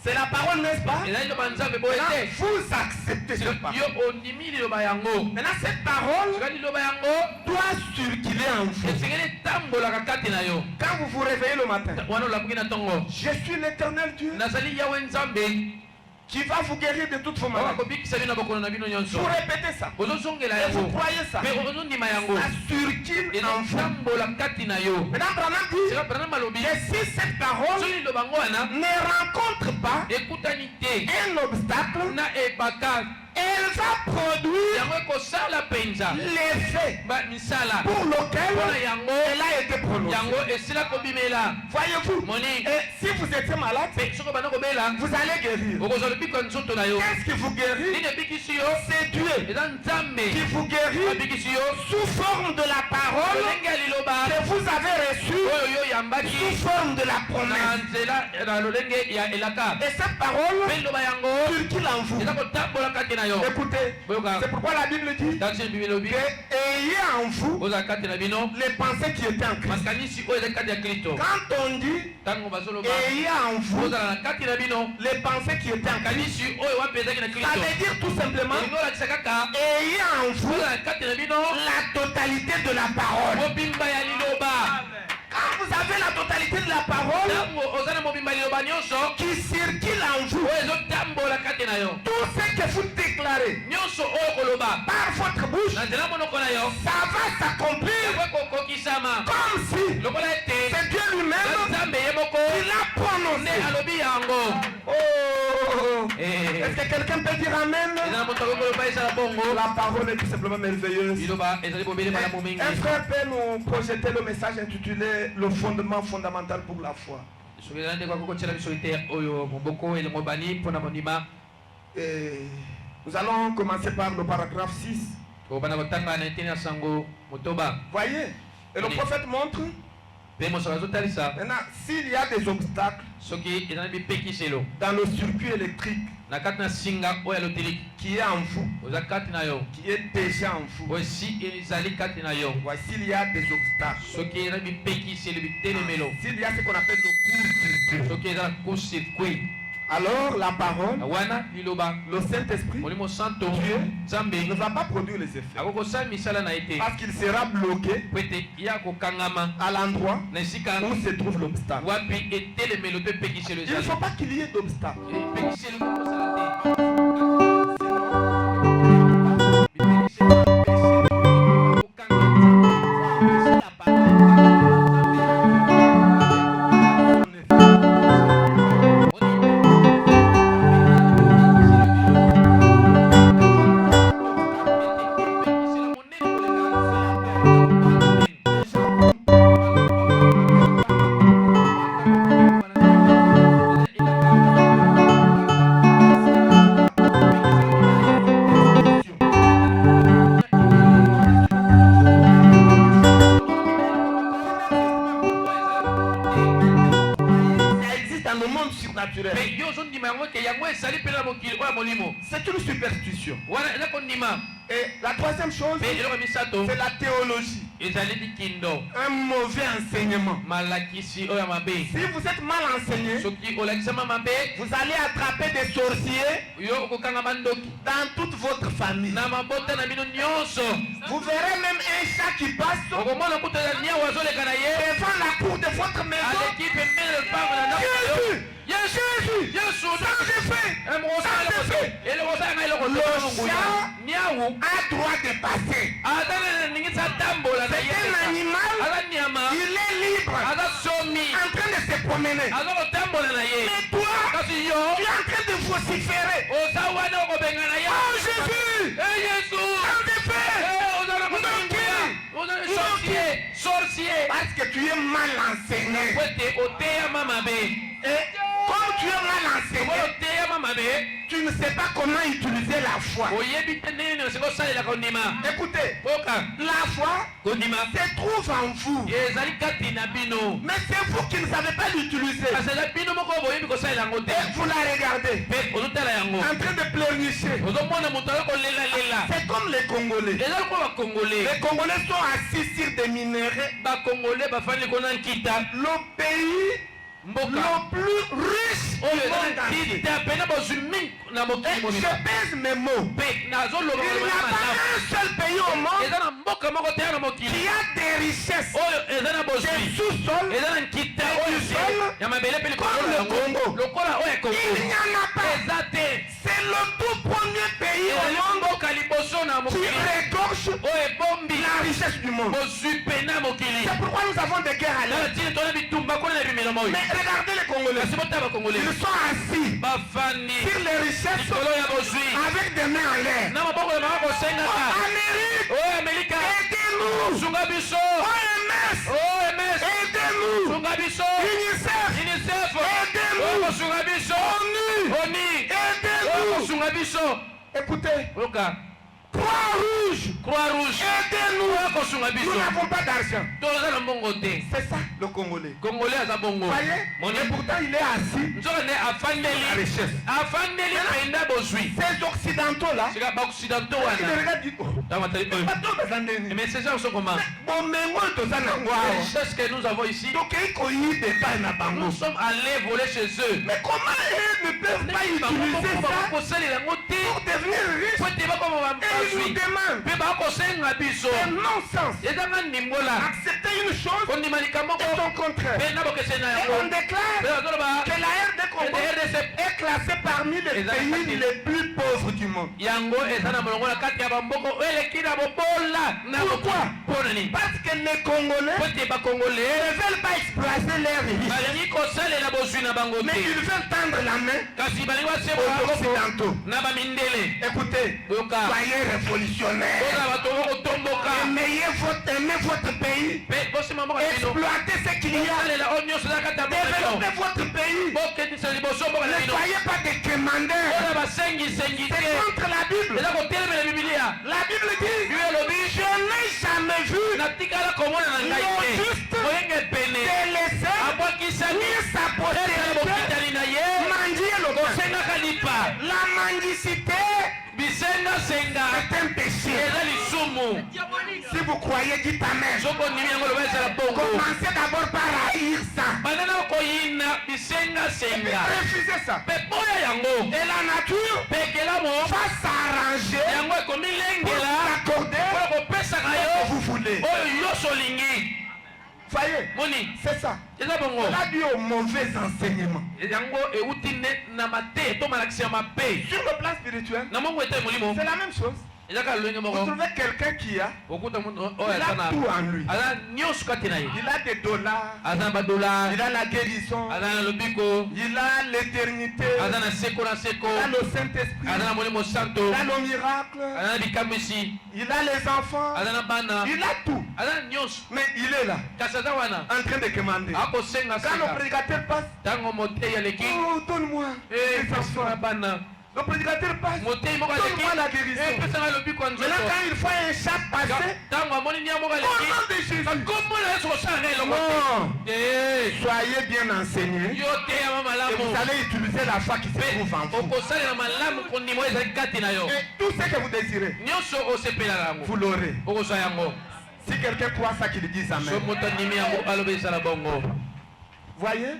C'est la parole, n'est-ce pas? Vous acceptez cette parole. Maintenant, cette parole doit circuler en vous. Quand vous vous réveillez le matin, je suis l'Éternel Dieu qui va vous guérir de toutes vos maladies. Vous répétez ça. Et vous croyez ça. Ça circule en vous. Maintenant, Branham dit que si cette parole ne rencontre pas un obstacle, elle va produire l'effet pour lequel elle a été prononcée. Voyez-vous, si vous étiez malade, vous allez guérir. Qu'est-ce qui vous guérit? C'est Dieu qui vous guérit sous forme de la parole que vous avez reçue sous forme de la promesse. Et cette parole, Turquie l'envoie. Écoutez, c'est pourquoi la Bible dit que ayez en vous les pensées qui étaient en Christ. Quand on dit ayez en vous les pensées qui étaient en Christ, ça veut dire tout simplement ayez en vous la totalité de la parole. Quand vous avez la totalité de la parole qui circule en vous, tout ce que vous déclarez par votre bouche, ça va s'accomplir comme si c'est Dieu lui-même qui l'a prononcé. Oh. Est-ce que quelqu'un peut dire amen? La parole est tout simplement merveilleuse. Un frère peut nous projeter le message intitulé le fondement fondamental pour la foi. Et nous allons commencer par le paragraphe 6. Voyez, et le prophète montre maintenant s'il y a des obstacles dans le circuit électrique qui est en vous, qui est déjà en vous, s'il y a des obstacles, s'il y a ce qu'on appelle le court-circuit, alors la parole, le Saint-Esprit, Dieu ne va pas produire les effets parce qu'il sera bloqué à l'endroit où se trouve l'obstacle. Il ne faut pas qu'il y ait d'obstacle. C'est une superstition. Et la troisième chose, c'est la théologie. Un mauvais enseignement. Si vous êtes mal enseigné, vous allez attraper des sorciers dans toute votre famille. Vous verrez même un chat qui passe devant la cour de votre maison. Jésus, ça j'ai fait. Et le chat a droit de passer. C'est un animal, il est libre, en train de se promener. Mais toi, tu es en train de vociférer. Oh Jésus, sorcier, parce que tu es mal enseigné. Et comme tu es mal enseigné, tu ne sais pas comment utiliser la foi. Écoutez, la foi se trouve en vous. Mais c'est vous qui ne savez pas l'utiliser. Et vous la regardez en train de pleurnicher. C'est comme les Congolais. Les Congolais sont assis sur des minéraux. Le pays le plus riche au monde entier. Et je pèse mes mots. Il n'y a pas un seul pays au monde qui a des richesses, des sous-sols et du sol comme le Congo. Il n'y en a pas. C'est le tout premier pays au monde qui regorge la richesse du monde. C'est pourquoi nous avons des guerres à l'heure. Mais regardez les Congolais. Ils sont assis sur les richesses avec des mains en l'air. Amérique, aidez-nous. OMS, aidez-nous. UNICEF, aidez-nous. ONU, aidez-nous. Écoutez, Croix-Rouge, aidez-nous. Nous n'avons pas d'argent. C'est ça le Congolais. Voyez, et pourtant il est assis à la richesse. Ces Occidentaux là, ils regardent du coup. Mais ces gens sont comment? Les richesses que nous avons ici, nous sommes allés voler chez eux. Mais comment ils ne peuvent pas utiliser ça pour devenir riches? Et ils nous demandent. C'est non-sens. Accepter une chose et son contraire. Et on déclare que la RD Congo est classée parmi les pays les plus pauvres du monde. Pourquoi? Parce que les Congolais ne veulent pas exploiter leurs richesses, mais ils veulent tendre la main aux Occidentaux. Écoutez, soyez révolutionnaires. Aimez votre pays. Exploitez ce qu'il y a. Développez votre pays. Ne soyez pas des commandeurs. C'est contre la Bible. La Bible dit, je n'ai jamais vu l'autre délaissé ni sa postérité mendier le pain. La mendicité c'est un péché. Si vous croyez, dites amen. Commencez d'abord par haïr ça. Refusez ça. Et la nature va s'arranger pour s'accorder ce que vous voulez. Voyez, c'est ça. On a dû au mauvais enseignement. Sur le plan spirituel, c'est la même chose. Vous trouvez quelqu'un qui a tout en lui. Il a des dollars, il a la guérison, il a l'éternité, il a le Saint-Esprit, il a le miracle, il a les enfants, il a tout. Mais il est là, en train de commander. Quand le prédicateur passe, oh, donne-moi les enfants. Le prédicateur passe, donne-moi la guérison. Maintenant quand il faut un chat passer, au nom de Jésus. Non. Soyez bien enseignés et vous allez utiliser la foi qui se trouve en vous. Et tout ce que vous désirez, vous l'aurez. Si quelqu'un croit ça, qu'il dise amen. Voyez,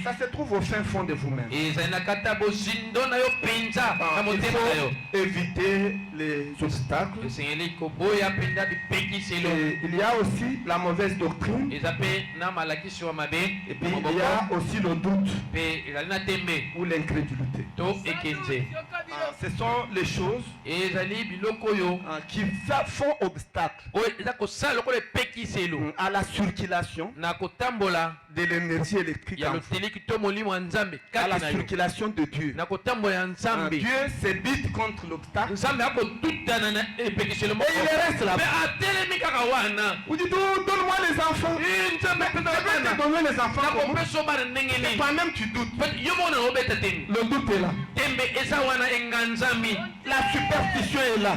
ça se trouve au fin fond de vous-même. Il faut éviter les obstacles. Et il y a aussi la mauvaise doctrine. Et puis il y a aussi le doute ou l'incrédulité. Ce sont les choses qui font obstacle à la circulation de l'énergie électrique, à la circulation de Dieu. Dieu se bute contre l'obstacle et il reste là. Vous dites, donne-moi les enfants. Je vais te donner les enfants. Et toi-même tu doutes. Le doute est là. La superstition est là.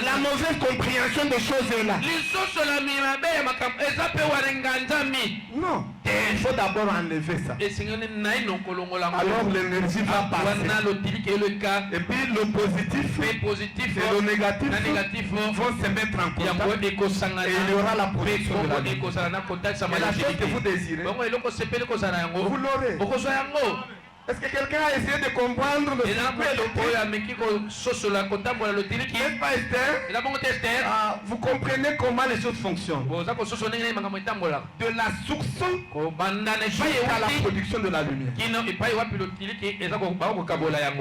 La mauvaise compréhension des choses est là. Non, il faut d'abord enlever ça. Alors l'énergie va passer. Et puis le positif et le négatif vont se mettre en contact. Et il y aura la production de la vie. Et la chose que vous désirez, vous l'aurez. Est-ce que quelqu'un a essayé de comprendre le n'est-ce pas Esther? Vous comprenez comment les choses fonctionnent. De la source jusqu'à la production de la lumière.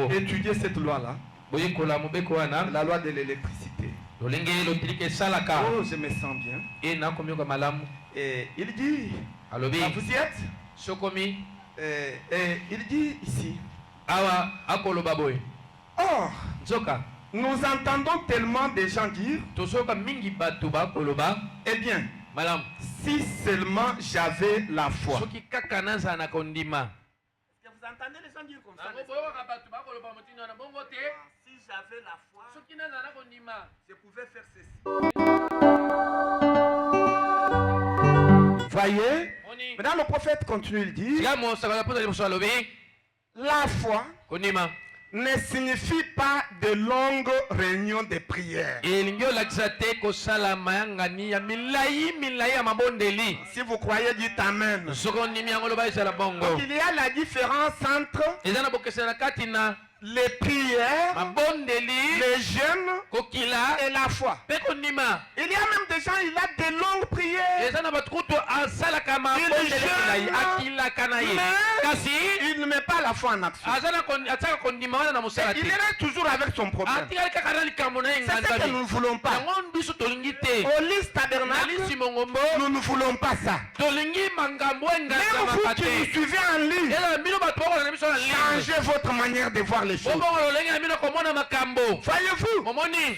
Étudiez cette loi-là. La loi de l'électricité. Oh, je me sens bien. Et il dit, vous y êtes? Il dit ici, or, nous entendons tellement de gens dire, eh bien, si seulement j'avais la foi. Est-ce que vous entendez les gens dire comme ça? Si j'avais la foi, je pouvais faire ceci. Voyez? Maintenant le prophète continue, il dit, la foi ne signifie pas de longues réunions de prière. Si vous croyez, dites Amen. Donc, il y a la différence entre les prières, les jeûnes et la foi. Il y a même des gens, il a de longues prières. Il ne met pas la foi en action. Il est toujours avec son problème. C'est ce que nous ne voulons pas. Au lys tabernacle, nous ne voulons pas ça. Même vous qui nous suivez en ligne, changez votre manière de voir les choses. Voyez-vous,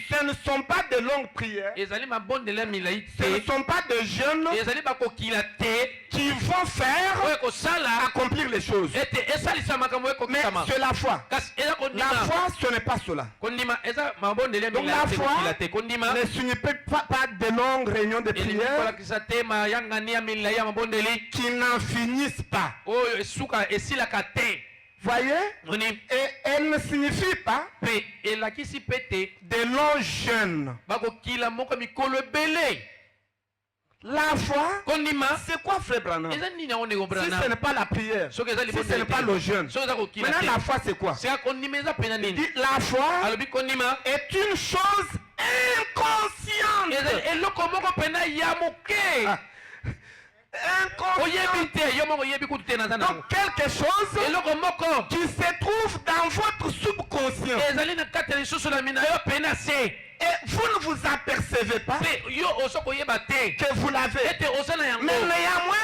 ce ne sont pas de longues prières, ce ne sont pas de jeûnes qui vont faire accomplir les choses. Mais c'est la foi. La foi, ce n'est pas cela. Donc la foi ne signifie pas de longues réunions de prière qui n'en finissent pas. Voyez? Et elle ne signifie pas de longs jeûnes. La foi, c'est quoi, frère Branham? Si ce n'est pas la prière, si ce n'est pas le jeûne, maintenant la foi c'est quoi? Il dit la foi est une chose inconsciente. Donc quelque chose qui se trouve dans votre subconscient. Et vous ne vous apercevez pas que vous l'avez. Mais néanmoins,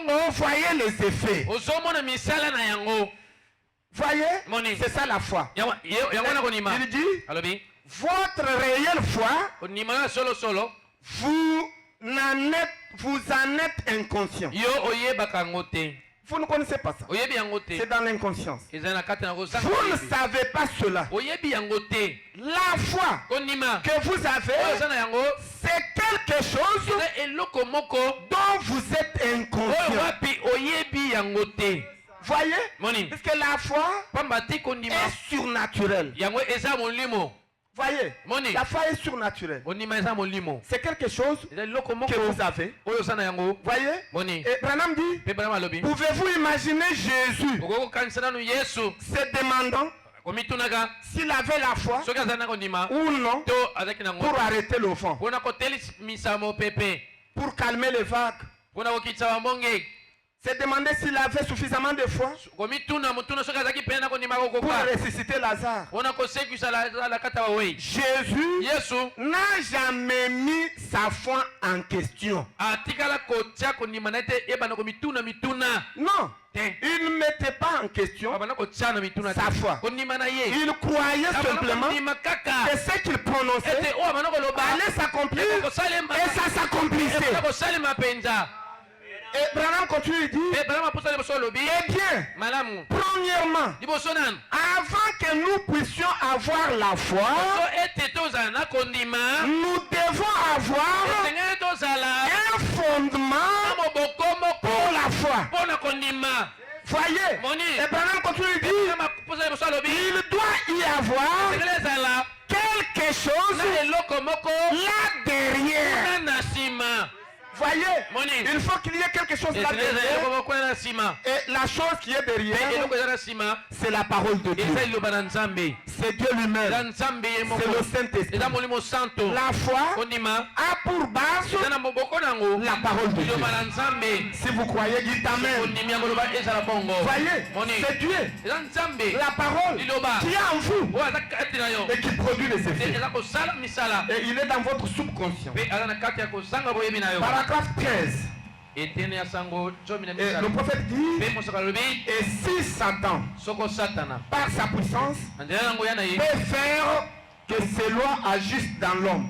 vous voyez les effets. Voyez, c'est ça la foi. Il dit, votre réelle foi, vous en êtes inconscient. Vous ne connaissez pas ça. C'est dans l'inconscience. Vous ne savez pas cela. La foi que vous avez, c'est quelque chose dont vous êtes inconscient. Voyez? Parce que la foi est surnaturelle. Voyez, la foi est surnaturelle. C'est quelque chose que vous avez. Voyez? Et Branham dit, pouvez-vous imaginer Jésus se demandant s'il avait la foi ou non pour arrêter le vent, pour calmer les vagues, se demander s'il avait suffisamment de foi pour ressusciter Lazare. Jésus n'a jamais mis sa foi en question. Non. Il ne mettait pas en question sa foi. Il croyait simplement que ce qu'il prononçait allait s'accomplir et ça s'accomplissait. Et Branham continue, il dit, eh bien, premièrement, avant que nous puissions avoir la foi, nous devons avoir un fondement pour la foi. Voyez, et Branham continue, il dit, il doit y avoir quelque chose là derrière. Voyez, il faut qu'il y ait quelque chose là derrière. Et la chose qui est derrière, c'est la parole de Dieu. C'est Dieu lui-même. C'est le Saint-Esprit. La foi a pour base la parole de Dieu. Si vous croyez, dites Amen. Voyez, c'est Dieu, la parole qui est en vous et qui produit les effets. Et il est dans votre subconscient. Paragraphe 13. Et le prophète dit, et si Satan, par sa puissance, peut faire que ces lois agissent dans l'homme.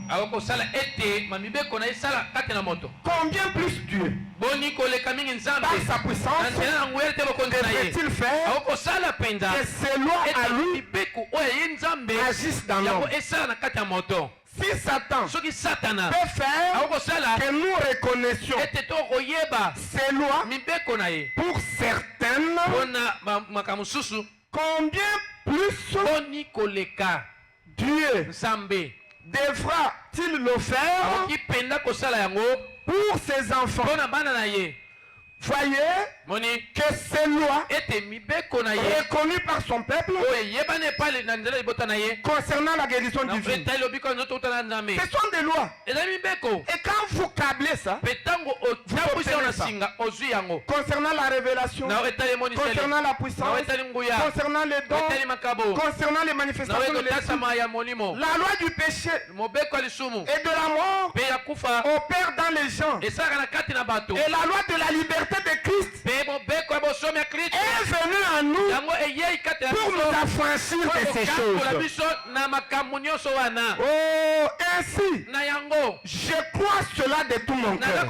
Combien plus Dieu, par sa puissance, devrait-il faire que ces lois à lui agissent dans l'homme? Si Satan peut faire que nous reconnaissions ces lois pour certaines, combien plus Dieu devra-t-il le faire pour ses enfants? Voyez que ces lois reconnues par son peuple concernant la guérison divine, ce sont des lois. Et quand vous câblez ça, concernant la révélation, concernant la puissance, concernant les dons, concernant les manifestations de l'esprit, la loi du péché et de la mort opère dans les gens. Et la loi de la liberté de Christ est venue à nous pour nous affranchir de ces choses. Oh, ainsi, je crois cela de tout mon cœur.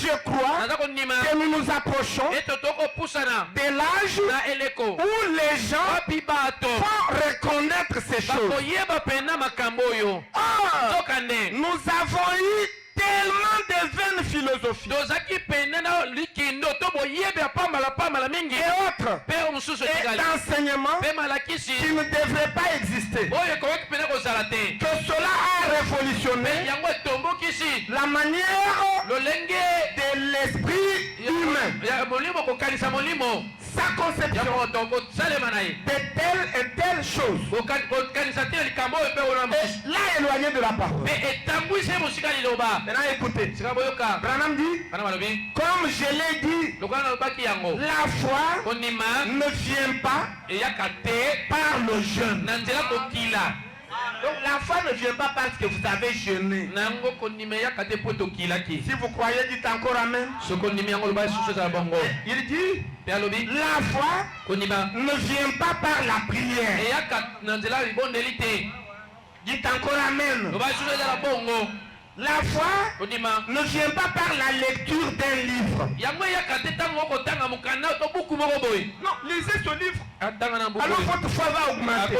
Je crois que nous nous approchons de l'âge où les gens vont reconnaître ces choses. Nous avons eu tellement de vaines philosophies et autres d'enseignements qui ne devraient pas exister. Que cela a révolutionné la manière de l'esprit humain, sa conception de telle et telle chose, et là éloigné de la parole. Maintenant écoutez, Branham dit, comme je l'ai dit, la foi ne vient pas par le jeûne. Donc la foi ne vient pas parce que vous avez jeûné. Si vous croyez, dites encore amen. Il dit, la foi ne vient pas par la prière. Dites encore amen. La foi ne vient pas par la lecture d'un livre. Non, lisez ce livre. Alors votre foi va augmenter.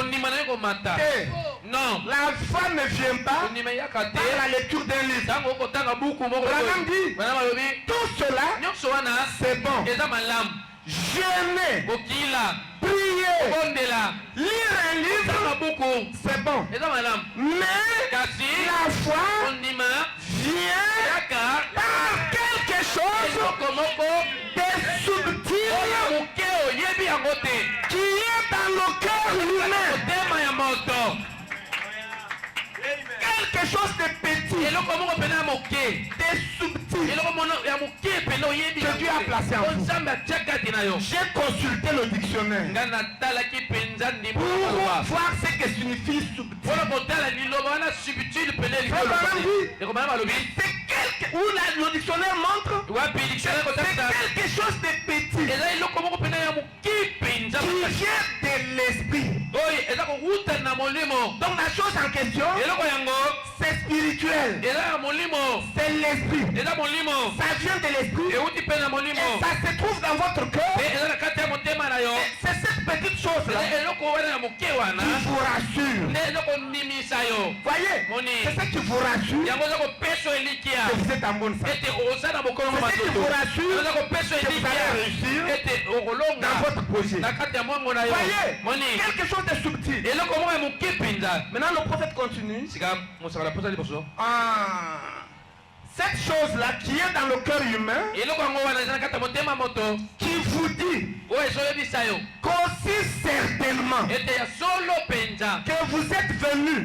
Non, la foi ne vient pas par la lecture d'un livre. Branham dit, tout cela, c'est bon. Jeûner, prier, lire un livre, c'est bon. Mais la foi vient par quelque chose de subtil qui est dans le cœur humain. Quelque chose de petit, de subtil, que Dieu a placé en vous. J'ai consulté le dictionnaire pour voir ce que signifie subtil. Où le dictionnaire montre c'est quelque chose de petit qui vient de l'esprit. Donc la chose en question, c'est spirituel. C'est l'esprit. Ça vient de l'esprit. Et ça se trouve dans votre cœur. C'est cette petite chose-là qui vous rassure. Voyez, c'est ce qui vous rassure que vous êtes en bonne santé. C'est ce qui vous rassure que vous allez réussir dans votre projet. Voyez, quelque chose de subtil. Maintenant le prophète continue. Cette chose-là qui est dans le cœur humain, qui vous dit qu'aussi certainement que vous êtes venu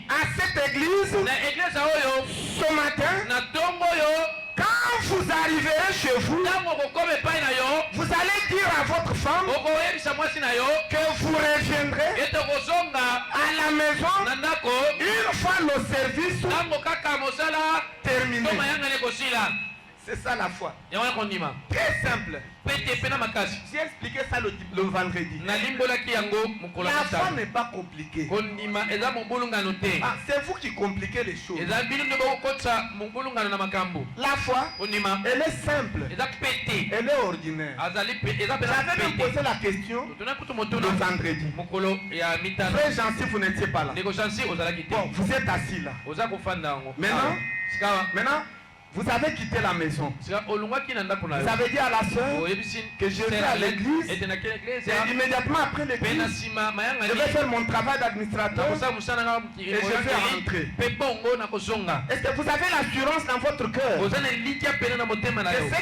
à cette église ce matin, quand vous arriverez chez vous, vous allez dire à votre femme que vous reviendrez à la maison une fois le service terminé. C'est ça la foi. Très Très simple. J'ai expliqué ça le vendredi. La foi n'est pas compliquée. Ah, c'est vous qui compliquez les choses. La foi, elle est simple. Elle est ordinaire. J'avais même posé la question le vendredi. Frère Jansi, vous n'étiez pas là. Bon, vous êtes assis là. Maintenant, vous avez quitté la maison. Vous avez dit à la soeur que je vais à l'église et immédiatement après l'église, je vais faire mon travail d'administrateur et je vais rentrer. Est-ce que vous avez l'assurance dans votre cœur que ce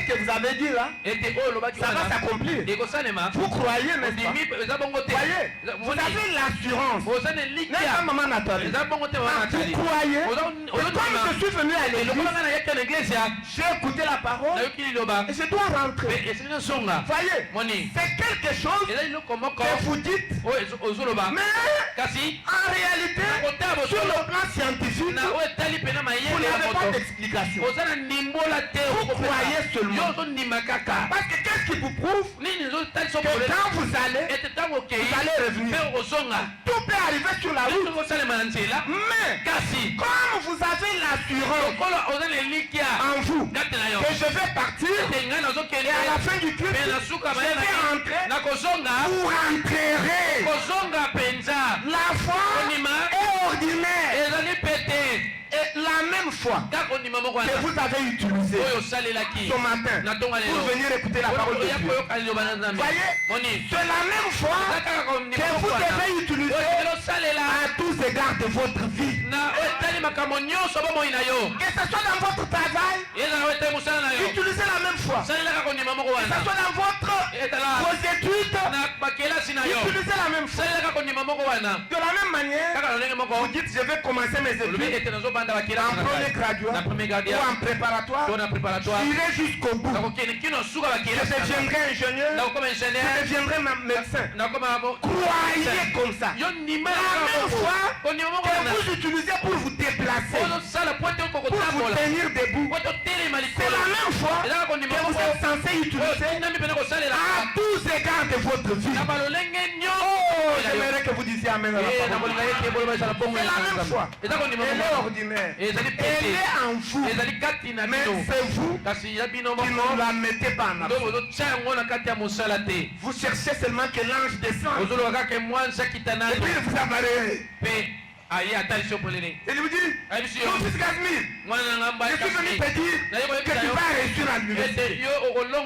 que vous avez dit là, ça va s'accomplir? Vous croyez, n'est-ce pas? Voyez, vous avez l'assurance. N'est-ce pas, maman Nathalie? Vous croyez? Et comme je suis venu à l'église, j'ai écouté la parole et je dois rentrer. Voyez, c'est quelque chose que vous dites, mais en réalité, sur le plan scientifique, vous n'avez pas d'explication. Vous croyez seulement. Parce que qu'est-ce qui vous prouve que quand vous allez revenir? Tout peut arriver sur la route. Mais comme vous avez l'assurance en vous que je vais partir et à la fin du culte je vais rentrer, vous rentrerez. La foi est ordinaire. Et la même foi que vous avez utilisée ce matin pour venir écouter la parole de Dieu. Voyez, c'est la même foi que vous devez utiliser à tous égards de votre vie. Que ce soit dans votre travail, utilisez la même foi. Que ce soit dans vos études, utilisez la même foi. De la même manière, vous dites je vais commencer mes études en premier graduat ou en préparatoire, j'irai jusqu'au bout. Je deviendrai ingénieur, je deviendrai médecin. Croyez comme ça. La même foi que vous utilisez pour vous déplacer, pour vous tenir debout, c'est la même foi que vous êtes censé utiliser à tous égards de votre vie. Oh, j'aimerais que vous disiez amen à la parole. C'est la même foi. Elle est ordinaire. Elle est en vous. Mais c'est vous qui ne la mettez pas en action. Vous cherchez seulement que l'ange descende. Et puis vous amarrez. Et il vous dit, mon fils Casimir, je suis venu te dire que tu vas réussir à l'université. Non,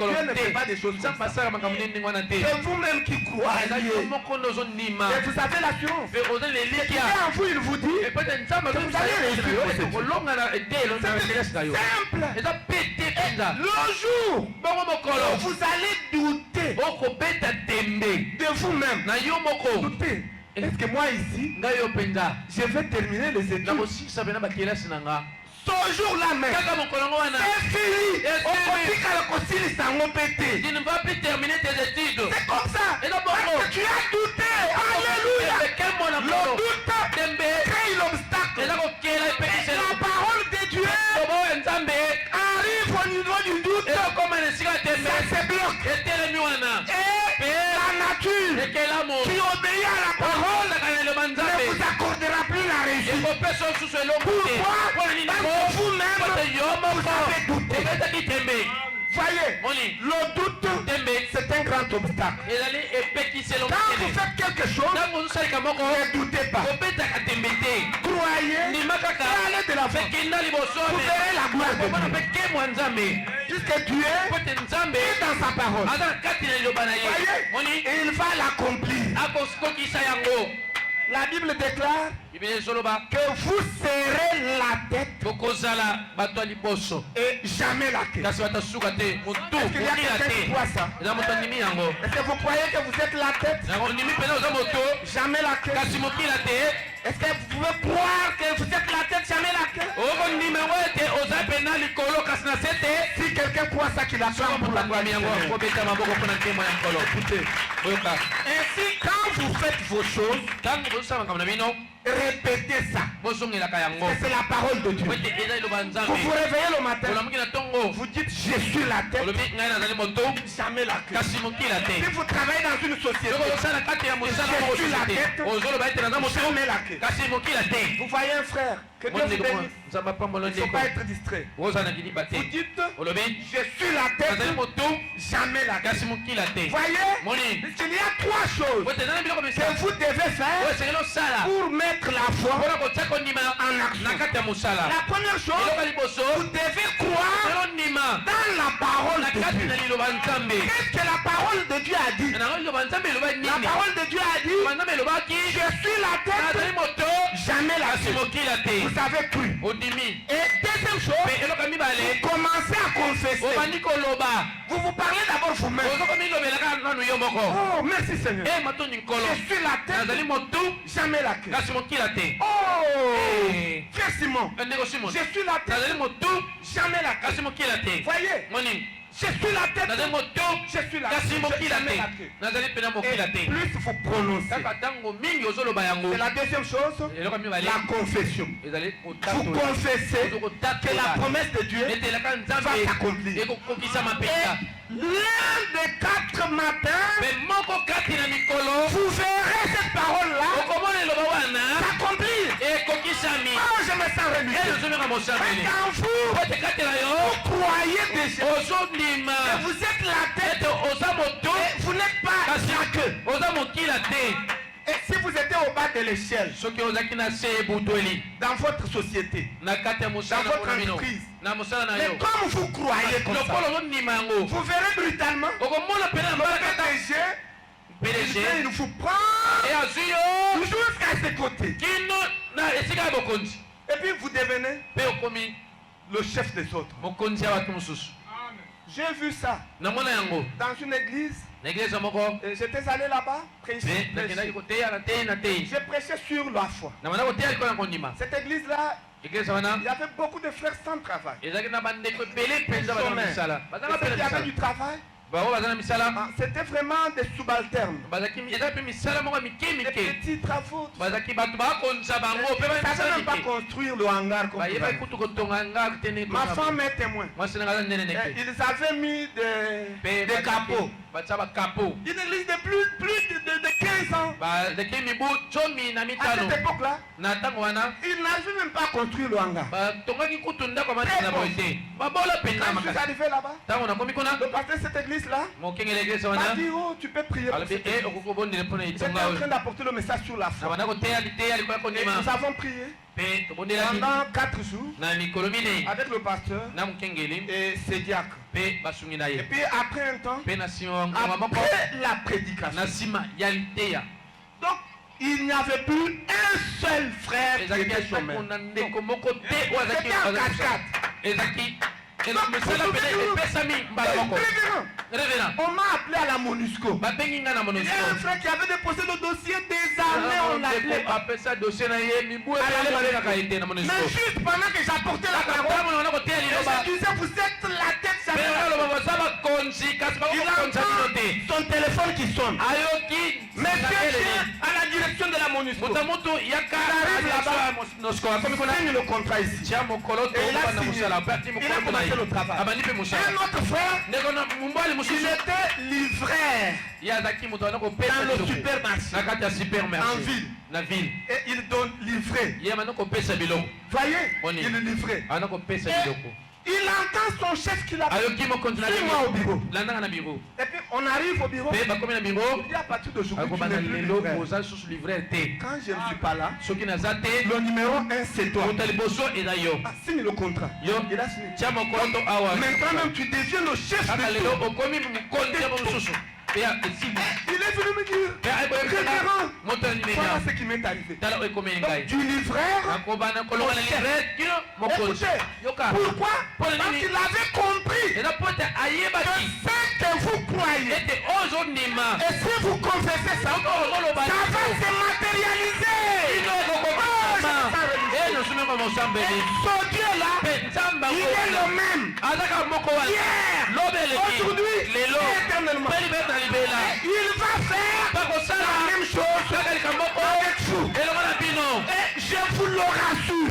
Dieu ne fait pas des choses comme ça. C'est vous-même qui croyez. Et vous avez l'assurance. Et en vous, il vous dit que vous allez réussir. C'est simple. Le jour où vous allez douter de vous-même, doutez. Est-ce que moi ici, je vais terminer les études? Ce jour-là même, c'est fini. Tu ne vas plus terminer tes études. C'est comme ça. Parce que tu as douté. Alléluia. Le doute crée l'obstacle. La parole de Dieu arrive au niveau du doute. Ça se bloque. Et la nature qui obéit à la parole ne vous accordera plus la réussite. Pourquoi? Parce que vous-même vous avez douté. Voyez, le doute, c'est un grand obstacle. Quand vous faites quelque chose, ne doutez pas. Croyez et allez de l'avant. Vous verrez la gloire de Dieu. Puisque Dieu est dans sa parole. Voyez, et il va l'accomplir. La Bible déclare que vous serrez la tête et jamais la queue. Est-ce qu'il y a quelqu'un qui croit ça? Est-ce que vous croyez que vous êtes la tête? Jamais la queue. Est-ce que vous pouvez croire que vous êtes la tête, jamais la queue? Si quelqu'un croit ça, qu'il acclame pour la gloire. Écoutez. Ainsi, quand vous faites vos choses, et répétez ça. C'est la parole de Dieu. Vous vous réveillez le matin. Vous dites je suis la tête, jamais la queue. Si vous travaillez dans une société, je suis la tête, jamais la queue. Vous voyez un frère, que Dieu vous bénisse. Il ne faut pas être distrait. Vous dites je suis la tête, jamais la queue. Voyez, il y a trois choses que vous devez faire pour mettre la foi en action. La première chose, vous devez croire dans la parole de Dieu. Qu'est-ce que la parole de Dieu a dit? La parole de Dieu a dit je suis la tête, jamais la queue. Vous avez cru. Et deuxième chose, vous commencez à confesser. Vous parlez d'abord vous-même. Oh, merci Seigneur. Je suis la tête, jamais la queue. Oh, frère Simon, je suis la tête, jamais la queue. Voyez, je suis la tête, je suis la queue, jamais la queue. Et plus vous prononcez. C'est la deuxième chose, la confession. Vous confessez que la promesse de Dieu va s'accomplir. L'un des 4 matins, vous verrez cette parole-là s'accomplir. Oh, je me sens remué. Mais quand vous croyez déjà que vous êtes la tête et vous n'êtes pas la queue. Et si vous étiez au bas de l'échelle, dans votre société, dans votre entreprise, mais comme vous croyez comme ça, vous verrez brutalement, PDG, il vous prend jusqu'à ses côtés. Et puis vous devenez le chef des autres. J'ai vu ça dans une église. J'étais allé là-bas prêcher. J'ai prêché sur la foi. Cette église-là, il y avait beaucoup de frères sans travail. Il y avait du travail. C'était vraiment des subalternes. Des petits travaux. Ils ne savaient même pas construire le hangar comme ça. Ma femme est témoin. Ils avaient mis des capots. Une église de plus de 15 ans. À cette époque-là, ils n'avaient même pas construit le hangar. Quand je suis arrivé là-bas, le pasteur de cette église-là m'a dit oh, tu peux prier pour cette église. J'étais en train d'apporter le message sur la foi. Et nous avons prié pendant 4 jours avec le pasteur et ses diacres. Et puis après un temps, après la prédication, donc il n'y avait plus un seul frère qui était chômeur. C'était en 4-4. On m'a appelé à la MONUSCO. Il y a un frère qui avait déposé le dossier des années, on l'appelait. Mais juste pendant que j'apportais la parole, je disais vous êtes la tête, il a son téléphone qui sonne. Monsieur à la direction de la MONUSCO. Il arrive là-bas, signe le contrat ici. Et il a signé. Il a commencé le travail. Un autre frère, il était livreur dans le supermarché en ville. Et il donne livrer. Voyez, il est livré. Il entend son chef qui l'appelle. Suis-moi au bureau. Et puis on arrive au bureau. Il dit à partir d'aujourd'hui, tu n'es plus livré. Quand je ne suis pas là, le numéro 1 c'est toi. Signe le contrat. Il a signé. Maintenant même tu deviens le chef de tout. Il est venu me dire, révérend, voilà ce qui m'est arrivé. Donc, du livreur au chef. Écoutez, pourquoi? Parce qu'il avait compris que ce que vous croyez, et si vous confessez ça, ça va se matérialiser. Ce Dieu-là, il est le même. Hier, aujourd'hui, éternellement. Il va faire la même chose avec vous. Et je vous le rassure.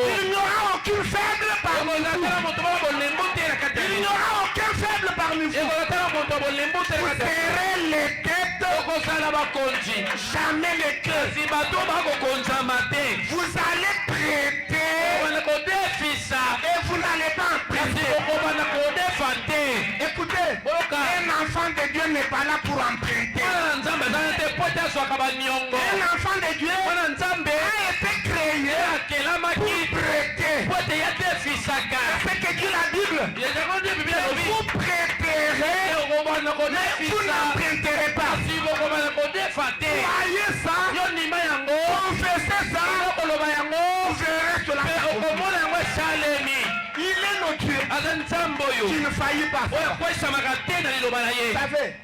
Il n'y aura aucun faible parmi vous. Il n'y aura aucun faible parmi vous. Vous serez les têtes, jamais les cœurs. Vous allez prêter et vous n'allez pas emprunter. Écoutez, un enfant de Dieu n'est pas là pour emprunter. Un enfant de Dieu a été créé pour prêter. C'est que dit la Bible. Vous prêterez, mais vous n'emprunterez pas. Voyez ça, confessez ça, vous verrez cela. Il est notre Dieu qui ne faillit pas. Vous savez,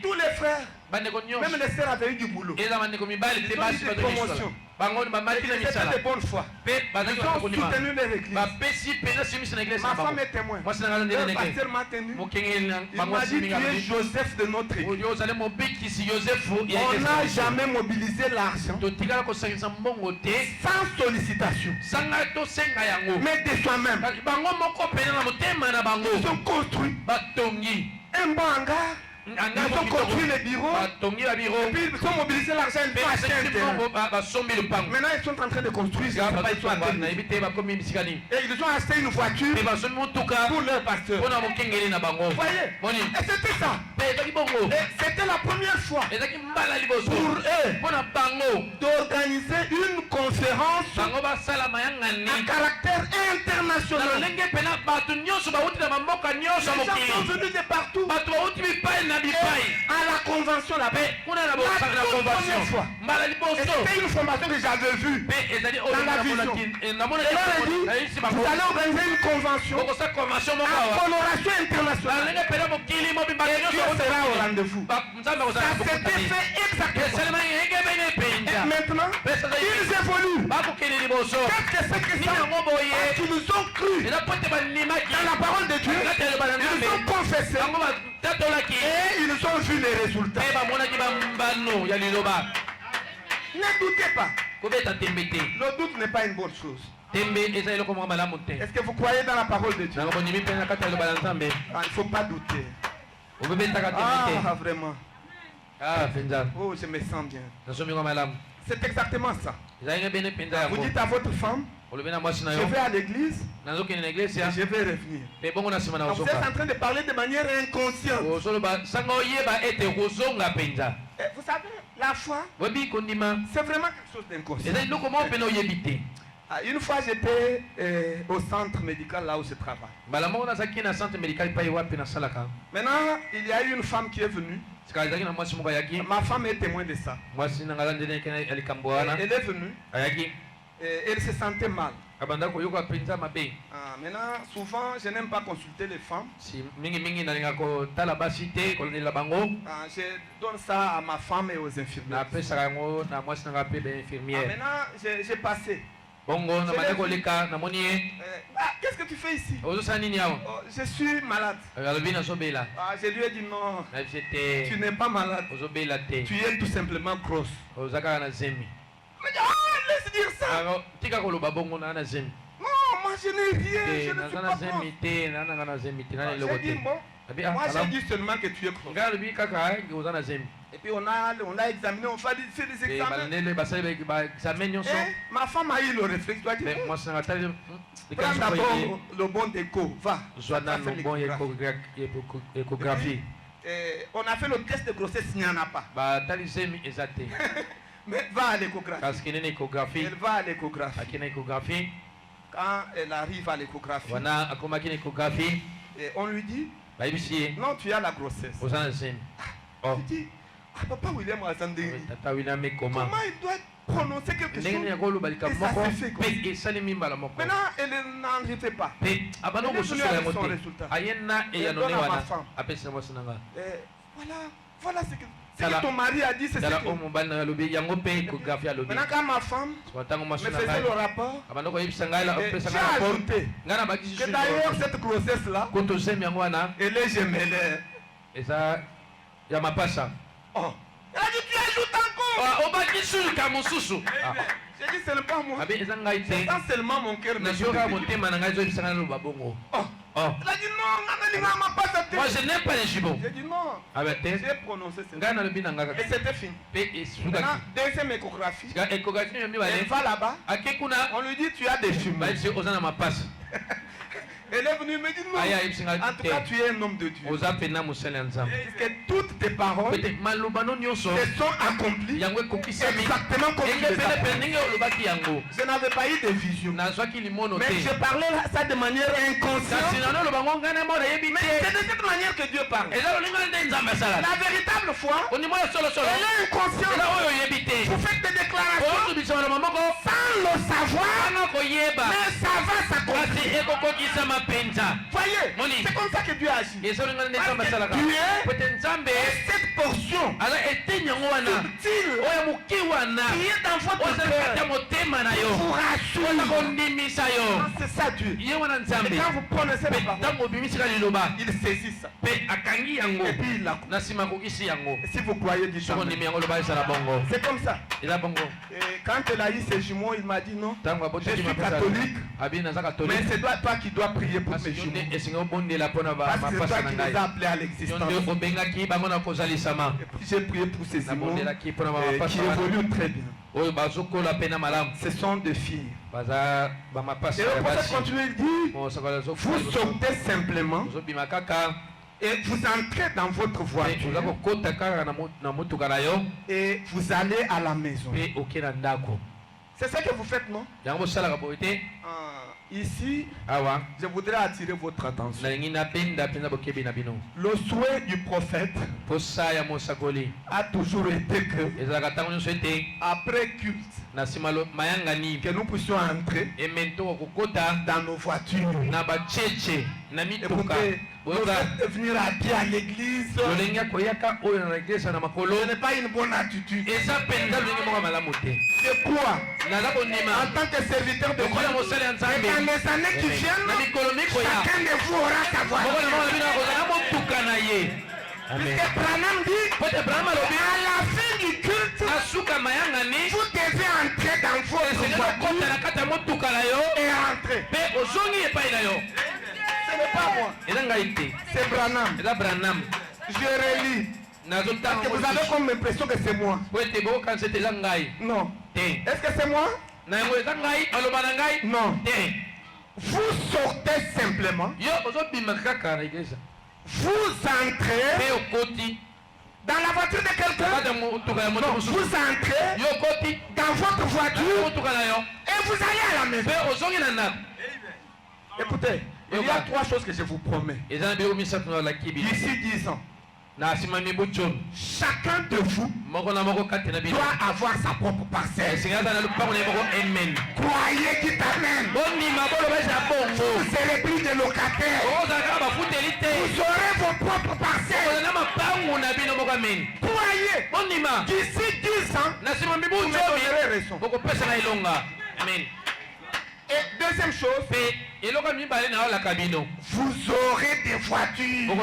tous les frères, même les sœurs avaient eu du boulot. Ils ont eu des promotions. C'était de bonne foi. Ils ont soutenu les églises. Ma femme est témoin. Le pasteur m'a tenu. Il m'a dit, tu es Joseph de notre église. On n'a jamais mobilisé l'argent sans sollicitation. Mais de soi-même. Ils ont construit un bon hangar. Ils ont construit les bureaux. Et puis ils ont mobilisé l'argent. Ils ont acheté un terrain. Maintenant ils sont en train de construire. Et ils ont acheté une voiture pour leur pasteur. Vous voyez? Et c'était ça. C'était la première fois pour eux d'organiser une conférence à caractère international. Les gens sont venus de partout. À la convention là-bas, c'était une formation que j'avais vue dans la vision. Et là, elle dit, vous allez organiser une convention à coloration internationale. Dieu sera au rendez-vous. Ça s'était fait exactement. Et maintenant, ils évoluent. Qu'est-ce que c'est que ça? Parce qu'ils nous ont cru dans la parole de Dieu. Ils nous ont confessé. Et ils ont vu les résultats. Ne doutez pas. Le doute n'est pas une bonne chose. Est-ce que vous croyez dans la parole de Dieu? Il ne faut pas douter. Ah, vraiment. Oh, je me sens bien. C'est exactement ça. Vous dites à votre femme, je vais à l'église et je vais revenir. Vous êtes en train de parler de manière inconsciente. Vous savez, la foi, c'est vraiment quelque chose d'inconscient. Une fois j'étais au centre médical là où je travaille. Maintenant, il y a eu une femme qui est venue. Ma femme est témoin de ça. Elle est venue. Elle se sentait mal. Maintenant, souvent, je n'aime pas consulter les femmes. Je donne ça à ma femme et aux infirmières. Maintenant, j'ai passé. Qu'est-ce que tu fais ici? Je suis malade. Je lui ai dit non. Tu n'es pas malade. Tu es tout simplement grosse. Laisse dire ça. Non, moi je n'ai rien. Je ne suis pas grosse. J'ai dit bon. Moi j'ai dit seulement que tu es grosse. Et puis on a examiné, on fait des examens. Et ma femme a eu le réflexe. Tu as dit, prends d'abord le bon écho, va. On a fait le test de grossesse, il n'y en a pas. Mais va à l'échographie. Elle va à l'échographie. Quand elle arrive à l'échographie, on lui dit, non, tu as la grossesse. Il dit, Papa William Azandé, comment il doit prononcer quelque chose et ça se fait. Maintenant, elle n'en refait pas. Elle est venue avec son résultat. Elle donne à ma femme. Voilà ce que ton mari a dit, c'est ce que... Maintenant, quand ma femme me faisait le rapport, j'ai ajouté que d'ailleurs cette grossesse-là, elle est gemellaire. Oh. Elle a dit, tu ajoutes encore. J'ai dit, ce n'est pas moi. C'est pas seulement mon cœur. Il a dit non, moi je n'aime pas les jumeaux. J'ai dit non. J'ai prononcé ce nom. Et c'était fini. Deuxième échographie. Elle va là-bas. On lui dit, tu as des jumeaux. Elle est venue me dire non. En tout cas, tu es un homme de Dieu. Parce que toutes tes paroles se sont accomplies exactement comme tu les as. Je n'avais pas eu de vision. Mais je parlais ça de manière inconsciente. Mais c'est de cette manière que Dieu parle. La véritable foi, elle est inconsciente. Vous faites des déclarations sans le savoir, mais ça va s'accomplir. Voyez, c'est comme ça que Dieu agit. Dieu, cette portion subtile qui est dans votre cœur pour rassurer. C'est ça Dieu. Et quand vous prenez cette parole, il saisit ça. Et puis il la coupe. Si vous croyez, dites amen. C'est comme ça. Et quand elle a eu ses jumeaux, il m'a dit non, je suis catholique, mais c'est toi qui dois prier pour mes jumeaux. Parce que c'est toi qui les as appelés à l'existence. Et puis j'ai prié pour ces jumeaux qui évoluent très bien. Ce sont des filles. Et le prophète continue, il dit, vous sortez simplement et vous entrez dans votre voiture et vous allez à la maison. C'est ça que vous faites, non? Ici, je voudrais attirer votre attention. Le souhait du prophète a toujours été que, après culte, que nous puissions entrer dans nos voitures. Et pour venir à pied à l'église, ce n'est pas une bonne attitude. C'est quoi? En tant que serviteur de Dieu, et dans les années qui viennent, chacun de vous aura sa voiture. Puisque Branham dit, à la fin du culte, vous devez entrer dans votre voiture et entrer. Ce n'est pas moi. C'est Branham. Je relis. Parce que vous avez comme l'impression que c'est moi. Non. Est-ce que c'est moi? Non. Vous sortez simplement. Vous entrez dans la voiture de quelqu'un. Non, vous entrez dans votre voiture et vous allez à la maison. Écoutez, il y a trois choses que je vous promets. D'ici 10 ans, chacun de vous doit avoir sa propre parcelle. Croyez qui t'amène. Vous serez plus de locataires. Vous aurez vos propres parcelles. Croyez. D'ici 10 ans, vous me donnerez raison. Et deuxième chose, vous aurez des voitures.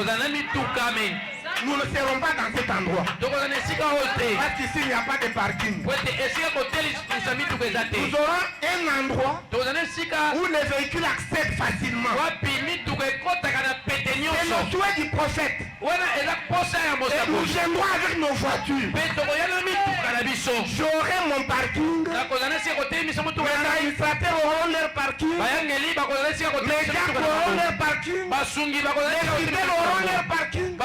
Nous ne serons pas dans cet endroit. Parce qu'ici il n'y a pas de parking. Nous aurons un endroit où les véhicules accèdent facilement. C'est le souhait du prophète. Et nous viendrons avec nos voitures. J'aurai mon parking. Les administrateurs auront leur parking. Les gardes auront leur parking. Les fidèles auront leur parking.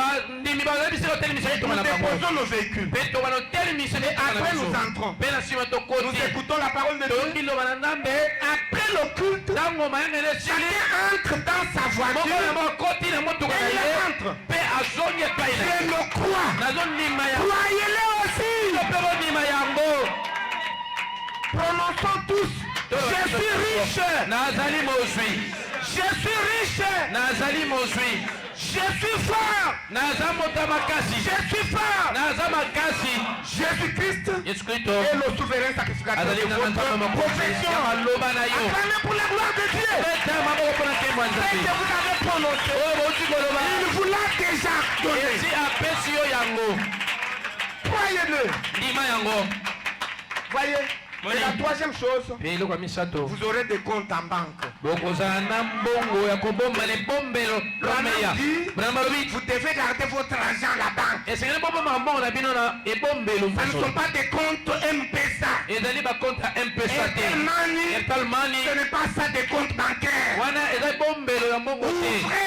Nous déposons nos véhicules. Et après nous entrons. Nous écoutons la parole de Dieu. Après le culte, chacun entre dans sa voiture. Et il entre. Je le crois. Croyez-le aussi. Prononçons tous. Je suis riche. Je suis riche. Je suis fort. Je suis fort. Jésus-Christ est le souverain sacrificateur de votre profession. Acclamez pour la gloire de Dieu. Ce que vous avez prononcé, il vous l'a déjà donné. Croyez Voyez-le. Voyez. Et la troisième chose, vous aurez des comptes en banque. Vous devez garder votre argent à la banque. Ce ne sont pas des comptes M-Pesa. Airtel Money, ce n'est pas ça des comptes bancaires. Ouvrez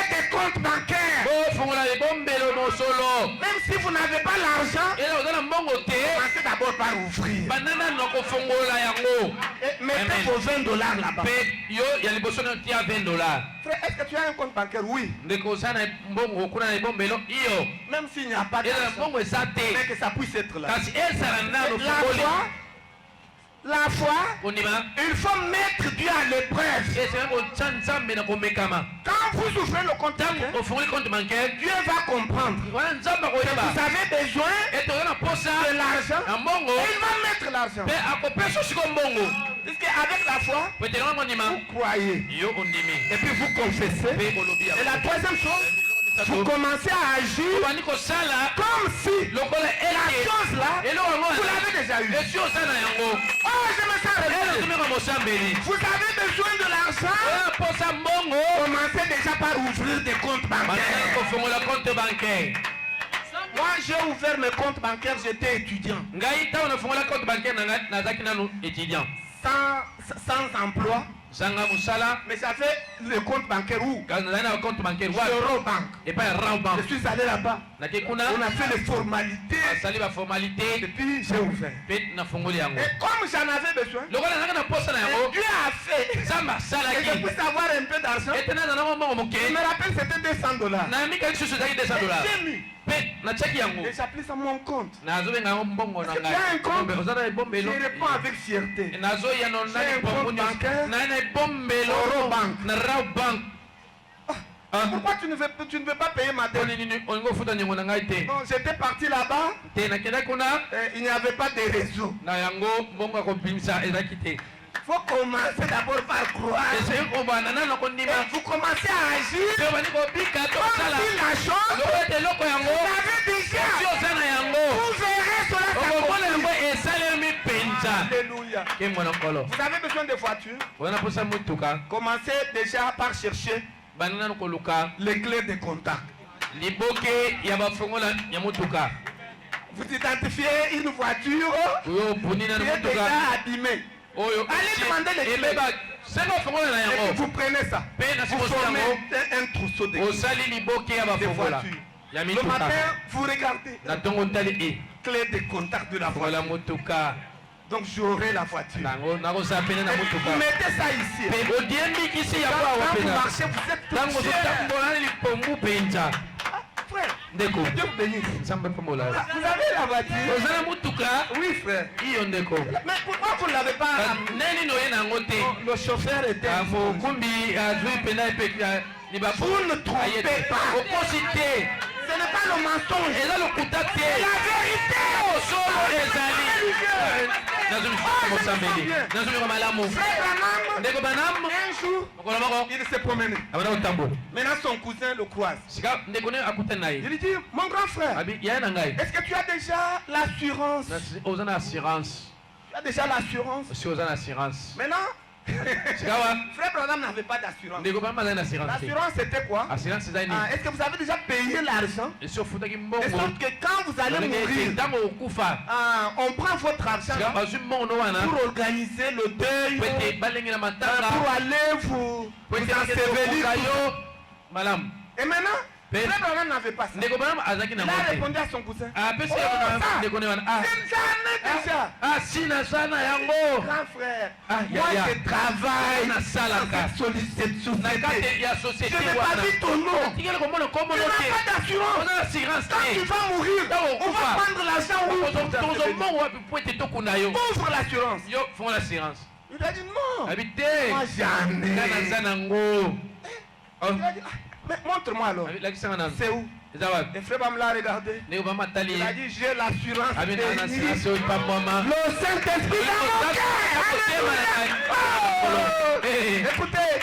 des comptes bancaires. Même si vous n'avez pas l'argent, commencez d'abord par ouvrir. Mettez vos $20 là-bas. Frère, est-ce que tu as un compte bancaire? Oui. Même s'il n'y a pas d'argent, mais que ça puisse être là. La foi, il faut mettre Dieu à l'épreuve. Quand vous ouvrez le compte bancaire, Dieu va comprendre que vous avez besoin de l'argent et il va mettre l'argent. Parce qu'avec la foi, vous croyez et puis vous confessez. Et la troisième chose, vous commencez à agir comme si la chose là, vous l'avez déjà eu. Oh, je me sens réveillé. Vous avez besoin de l'argent. Commencez déjà par ouvrir des comptes bancaires. Moi, j'ai ouvert mes comptes bancaires, j'étais étudiant. Sans emploi. Mais ça fait le compte bancaire où? Eurobank. Je suis allé là-bas. On a fait les formalités. Et puis j'ai ouvert. Et comme j'en avais besoin, Dieu a fait. Et je puisse avoir un peu d'argent. Je me rappelle, c'était $200. Et j'appelais ça mon compte. Est-ce que tu as un compte? Je réponds avec fierté. J'ai un compte bancaire. Eurobank. Pourquoi tu ne veux pas payer ma dette? Bon, j'étais parti là-bas. Il n'y avait pas de réseau. Il faut commencer d'abord par croire. Et vous commencez à agir. Comme si la chose, vous avez déjà. Vous verrez cela. Alléluia. Vous avez besoin de voiture. Commencez déjà par chercher les clés de contact. Vous identifiez une voiture qui est déjà abîmée. Allez demander les clés. Et vous prenez ça. Vous formez un trousseau de voitures. Le matin, vous regardez clé de contact de la voiture. Donc j'aurai la voiture. Et vous mettez ça ici. Quand vous marchez, vous êtes tout fier. Frère, Dieu vous bénisse. Vous avez la voiture? Oui, frère. Mais pourquoi vous ne l'avez pas? Le chauffeur était faux. Vous ne trompez pas. Ce n'est pas le mensonge. C'est la vérité. Un jour, il s'est promené. Maintenant son cousin le croise. Il lui dit, mon grand frère, est-ce que tu as déjà l'assurance? Tu as déjà l'assurance? Maintenant, Frère Branham n'avait pas d'assurance. L'assurance c'était quoi? Est-ce que vous avez déjà payé l'argent? De sorte que quand vous allez mourir, on prend votre argent pour organiser le deuil, pour aller vous ensevelir. Et maintenant, Frère Branham n'avait pas ça. Il a répondu à son cousin. Grand frère, moi je travaille dans cette société. Je n'ai pas vu ton nom. Tu n'as pas d'assurance. Quand tu vas mourir, on va prendre l'argent. Ouvre l'assurance. Il a dit non. Moi jamais. Mais montre-moi alors. C'est où? Et frère Bam l'a regardé. Il a dit j'ai l'assurance. Le Saint-Esprit dans mon cœur. Écoutez,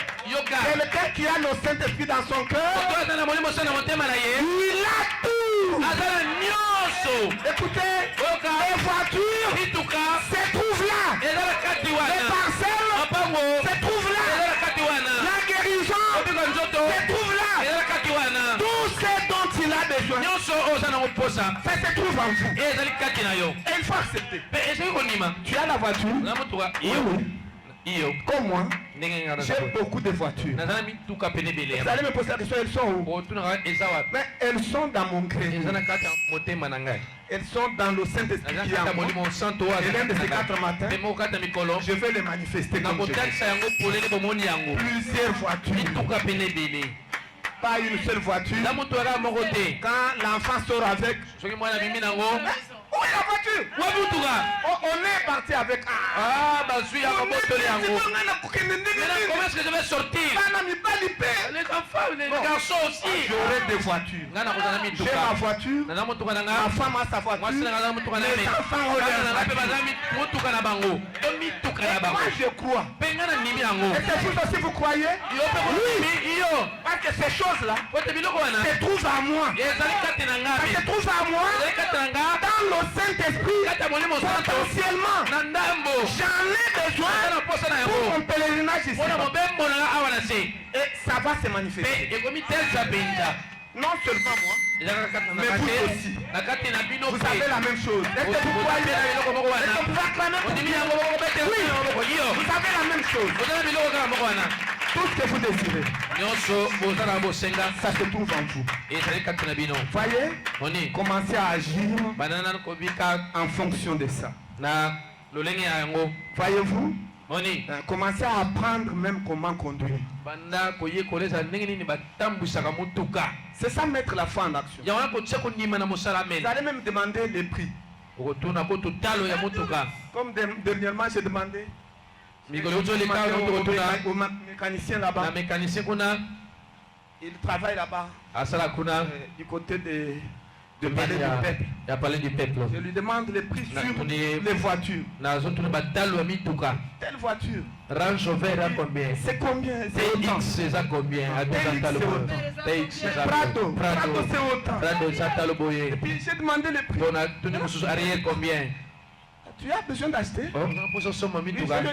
quelqu'un qui a le Saint-Esprit dans son cœur, il a tout. tout. Écoutez, les voitures se trouvent là. Les parcelles se trouvent là. La guérison se trouve là. Tout ce dont il a besoin, ça se trouve en vous. Et il faut accepter. Tu as la voiture. Comme moi, j'ai beaucoup de voitures. Vous allez me poser la question, elles sont où? Mais elles sont dans mon crédit. Elles sont dans le Saint-Esprit qui est en moi. Et l'un de ces 4 matins, je vais les manifester comme je veux. Plusieurs voitures. Pas une seule voiture. Quand l'enfant sort avec, où est la voiture? On est parti avec. Comment est-ce que je vais sortir? Les enfants, les garçons aussi. J'aurai des voitures. J'ai ma voiture. Ma femme a sa voiture. Les enfants ont leur voiture. Moi je crois. Et c'est vous aussi vous croyez? Oui. Parce que ces choses-là se trouvent à moi. Ça se trouve à moi dans le Saint-Esprit. Potentiellement, j'en ai besoin pour mon pèlerinage ici. Et ça va se manifester. Non seulement moi, mais vous aussi. Vous avez la même chose. Est-ce que vous croyez? Est-ce que vous pouvez acclamer pour Dieu? Oui, vous avez la même chose. Tout ce que vous désirez, ça se trouve en vous. Voyez, commencez à agir en fonction de ça. Voyez-vous, commencez à apprendre même comment conduire. C'est ça, mettre la foi en action. Vous allez même demander les prix. Comme dernièrement j'ai demandé au mécanicien là-bas. Il travaille là-bas du côté de Palais du Peuple. Je lui demande les prix sur les voitures. Telle voiture. Range Rover à combien? C'est combien? C'est autant. C'est à combien? Prado c'est autant. Et puis j'ai demandé les prix. Combien? Tu as besoin d'acheter? Je lui ai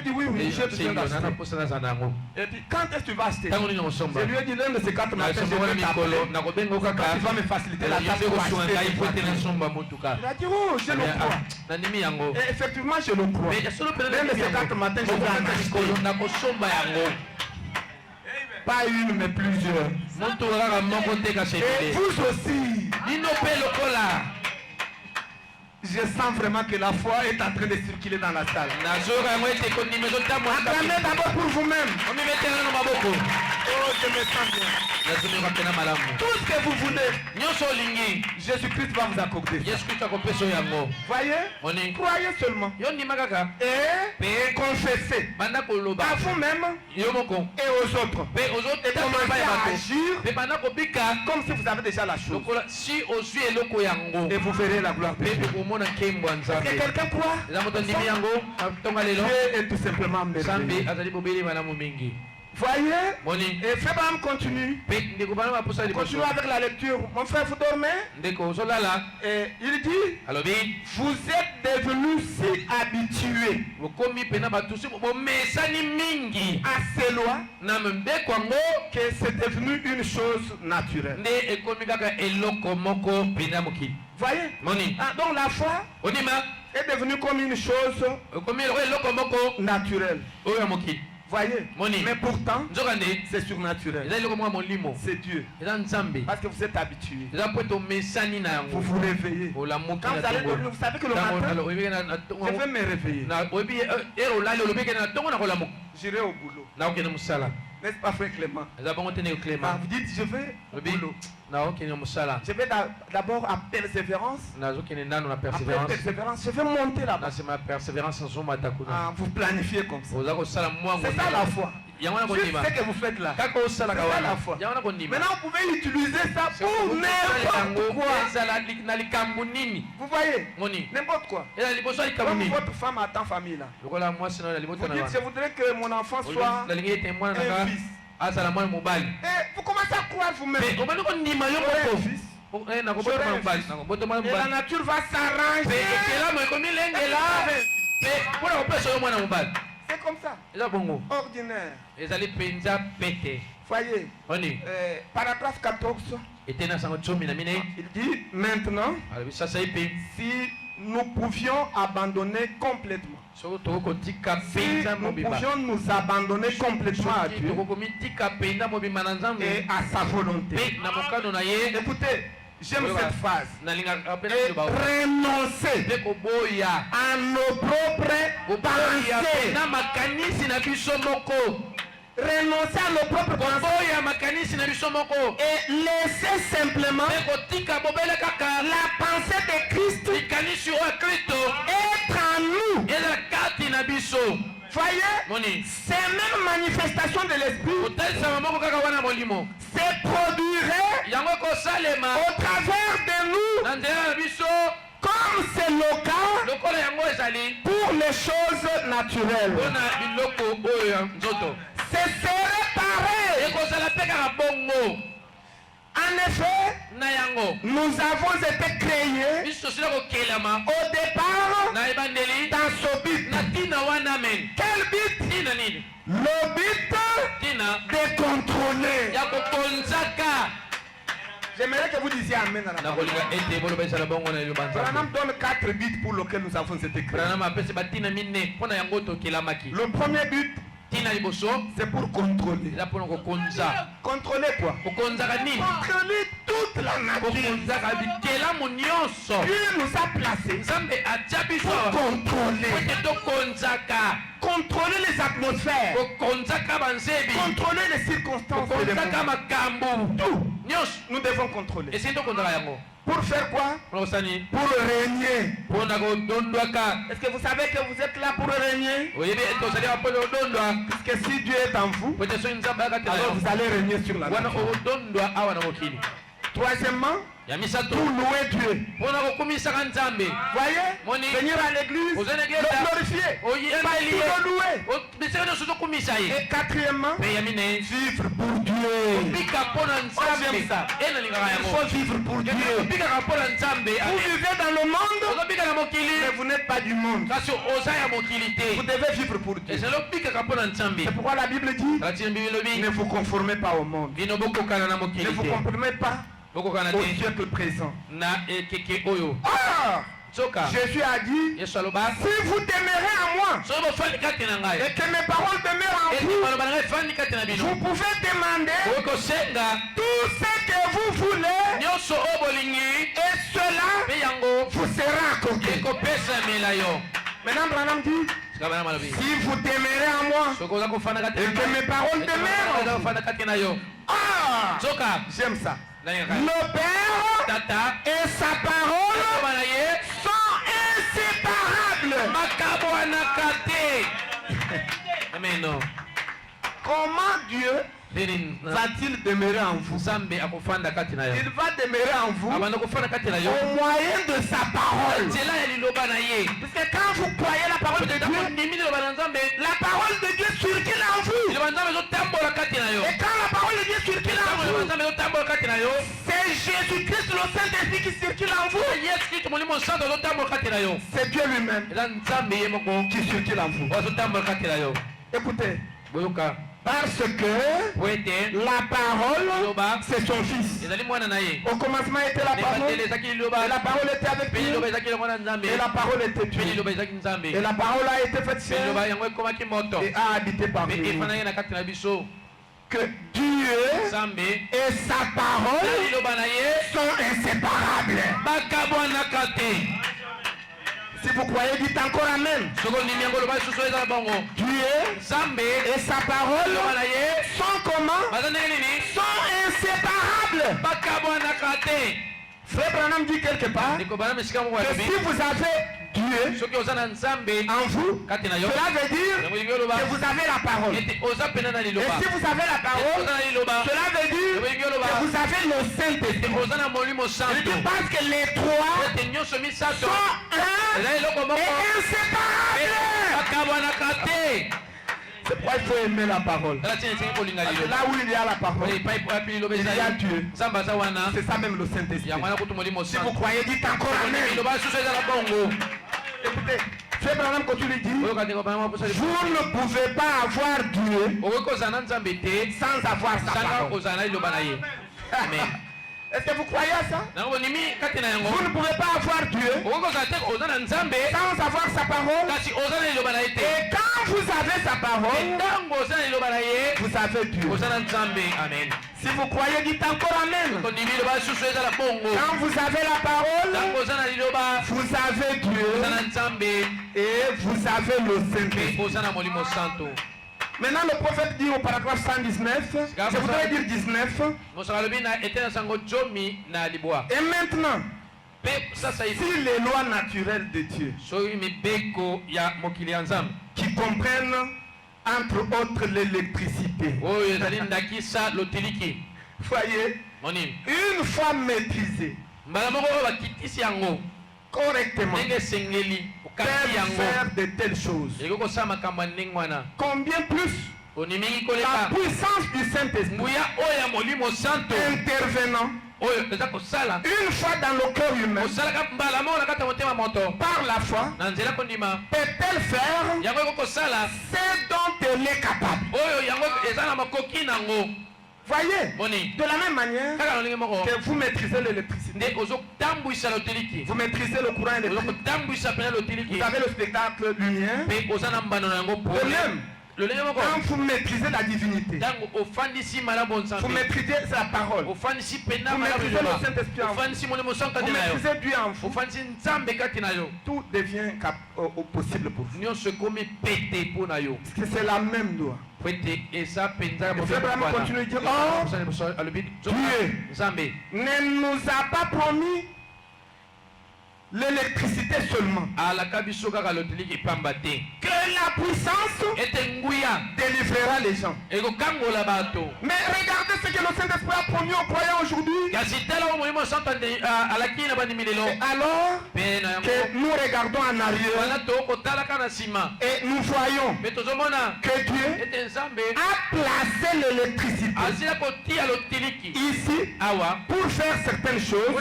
dit oui, j'ai besoin d'acheter. Et puis quand est-ce que tu vas acheter? Je lui ai dit l'un de ces 4 matins, je vais t'appeler. Quand tu vas me faciliter la tâche pour acheter. Il a dit oh, je le crois. Et effectivement, je le crois. L'un de ces 4 matins, je vais en acheter. Pas une, mais plusieurs. Et vous aussi. Je sens vraiment que la foi est en train de circuler dans la salle. Acclamez d'abord pour vous-même. Oh, je me sens bien. Tout ce que vous voulez, Jésus-Christ va vous accorder. Voyez, croyez seulement. Et confessez à vous-même et aux autres. Et commencez à agir comme si vous avez déjà la chose. Et vous verrez la gloire de Dieu. Est-ce que quelqu'un croit? Dieu est tout simplement merveilleux. Voyez, et Fébam continue. Continue avec la lecture. Mon frère, vous dormez? Et il dit, vous êtes devenus si habitués à ces lois que c'est devenu une chose naturelle. Voyez, donc la foi est devenue comme une chose naturelle. Voyez, mais pourtant, c'est surnaturel. C'est Dieu. Parce que vous êtes habitués. Vous vous réveillez. Quand vous allez dormir, vous savez que le matin, je vais me réveiller. J'irai au boulot. N'est-ce pas, frère Clément? Vous dites, je vais au boulot. Je vais d'abord à persévérance. Après persévérance, je vais monter là-bas. Vous planifiez comme ça. C'est ça la foi. Juste ce que vous faites là. C'est ça la foi. Maintenant, vous pouvez utiliser ça pour n'importe quoi. Vous voyez? N'importe quoi. Comme votre femme attend famille là. Vous dites, je voudrais que mon enfant soit un fils. Et vous commencez à croire vous-même. Un fils. Et la nature va s'arranger. C'est comme ça. Ordinaire. Voyez. Paragraphe 14. Il dit maintenant, si nous pouvions abandonner complètement. Si nous pouvions nous abandonner complètement à Dieu et à sa volonté. Écoutez, j'aime cette phrase. Et renoncer à nos propres pensées. Renoncer à nos propres pensées et laisser simplement la pensée de Christ être en nous. Voyez, ces mêmes manifestations de l'esprit se produiraient au travers de nous comme c'est le cas pour les choses naturelles. Ce serait pareil. En effet, nous avons été créés au départ dans ce but. Quel but? Le but de contrôler. J'aimerais que vous disiez Amen. Branham donne 4 buts pour lesquels nous avons été créés. Le premier but, c'est pour contrôler. Contrôler quoi? Contrôler toute la nature. Dieu nous a placés pour contrôler. Contrôler les atmosphères. Contrôler les circonstances. Tout. Nous devons contrôler. Pour faire quoi? Pour régner. Est-ce que vous savez que vous êtes là pour régner? Parce que si Dieu est en vous, alors vous allez régner sur la terre. Troisièmement, pour louer Dieu. Voyez, venir à l'église, le glorifier, le louer. Et quatrièmement, vivre pour Dieu. On aime ça. Il faut vivre pour Dieu. Vous vivez dans le monde, mais vous n'êtes pas du monde. Vous devez vivre pour Dieu. C'est pourquoi la Bible dit, ne vous conformez pas au monde. Ne vous conformez pas au siècle présent. Jésus a dit, si vous demeurez en moi et que mes paroles demeurent en vous, vous pouvez demander tout ce que vous voulez et cela vous sera accordé. Maintenant, Branham dit, si vous demeurez en moi et que mes paroles demeurent en vous, j'aime ça. Le Père et sa parole sont inséparables. Comment Dieu va-t-il demeurer en vous? Il va demeurer en vous au moyen de sa parole. Parce que quand vous croyez la parole de Dieu, la parole de Dieu circule en vous. Et quand la parole de Dieu circule en vous, c'est Jésus-Christ le Saint-Esprit qui circule en vous. C'est Dieu lui-même qui circule en vous. Écoutez. Parce que la parole, c'est son fils. Au commencement était la parole. Et la parole était avec Dieu. Et la parole était Dieu. Et la parole a été faite chair et a habité parmi nous. Que Dieu et sa parole sont inséparables. Si vous croyez, dites encore Amen. Dieu et sa parole sont comment? Sont inséparables. Frère Branham dit quelque part que si vous avez Dieu en vous, cela veut dire que vous avez la parole. Et si vous avez la parole, cela veut dire que vous avez le Saint-Esprit. Je dis parce que les trois sont un et inséparables. C'est pourquoi il faut aimer la parole. Là où il y a la parole, il y a Dieu. C'est ça même le Saint-Esprit. Si vous croyez, dites encore Amen. Écoutez, Frère Branham continue dit, vous ne pouvez pas avoir Dieu sans avoir sa parole. Amen. Est-ce que vous croyez à ça? Vous ne pouvez pas avoir Dieu sans avoir sa parole. Et quand vous avez sa parole, vous avez Dieu. Amen. Si vous croyez, dites encore Amen. Quand vous avez la parole, vous avez Dieu et vous avez le Saint-Esprit. Maintenant, le prophète dit au paragraphe 119, je voudrais dire 19. Et maintenant, si les lois naturelles de Dieu, qui comprennent entre autres l'électricité, voyez, une fois maîtrisée correctement, peuvent faire de telles choses. Combien plus la puissance du Saint-Esprit intervenant une fois dans le cœur humain par la foi peut-elle faire ce dont elle est capable. Voyez, de la même manière que vous maîtrisez l'électricité, vous maîtrisez le courant électrique, vous avez le spectacle lumière, de même, quand vous maîtrisez la divinité, vous maîtrisez sa parole, vous maîtrisez le Saint-Esprit en vous, vous maîtrisez Dieu en vous, tout devient possible pour vous. Parce que c'est la même loi. Le frère Branham continue de dire, Dieu ne nous a pas promis l'électricité seulement, que la puissance délivrera les gens. Mais regardez ce que le Saint-Esprit a promis aux croyants aujourd'hui. Alors que nous regardons en arrière et nous voyons que Dieu a placé l'électricité ici pour faire certaines choses,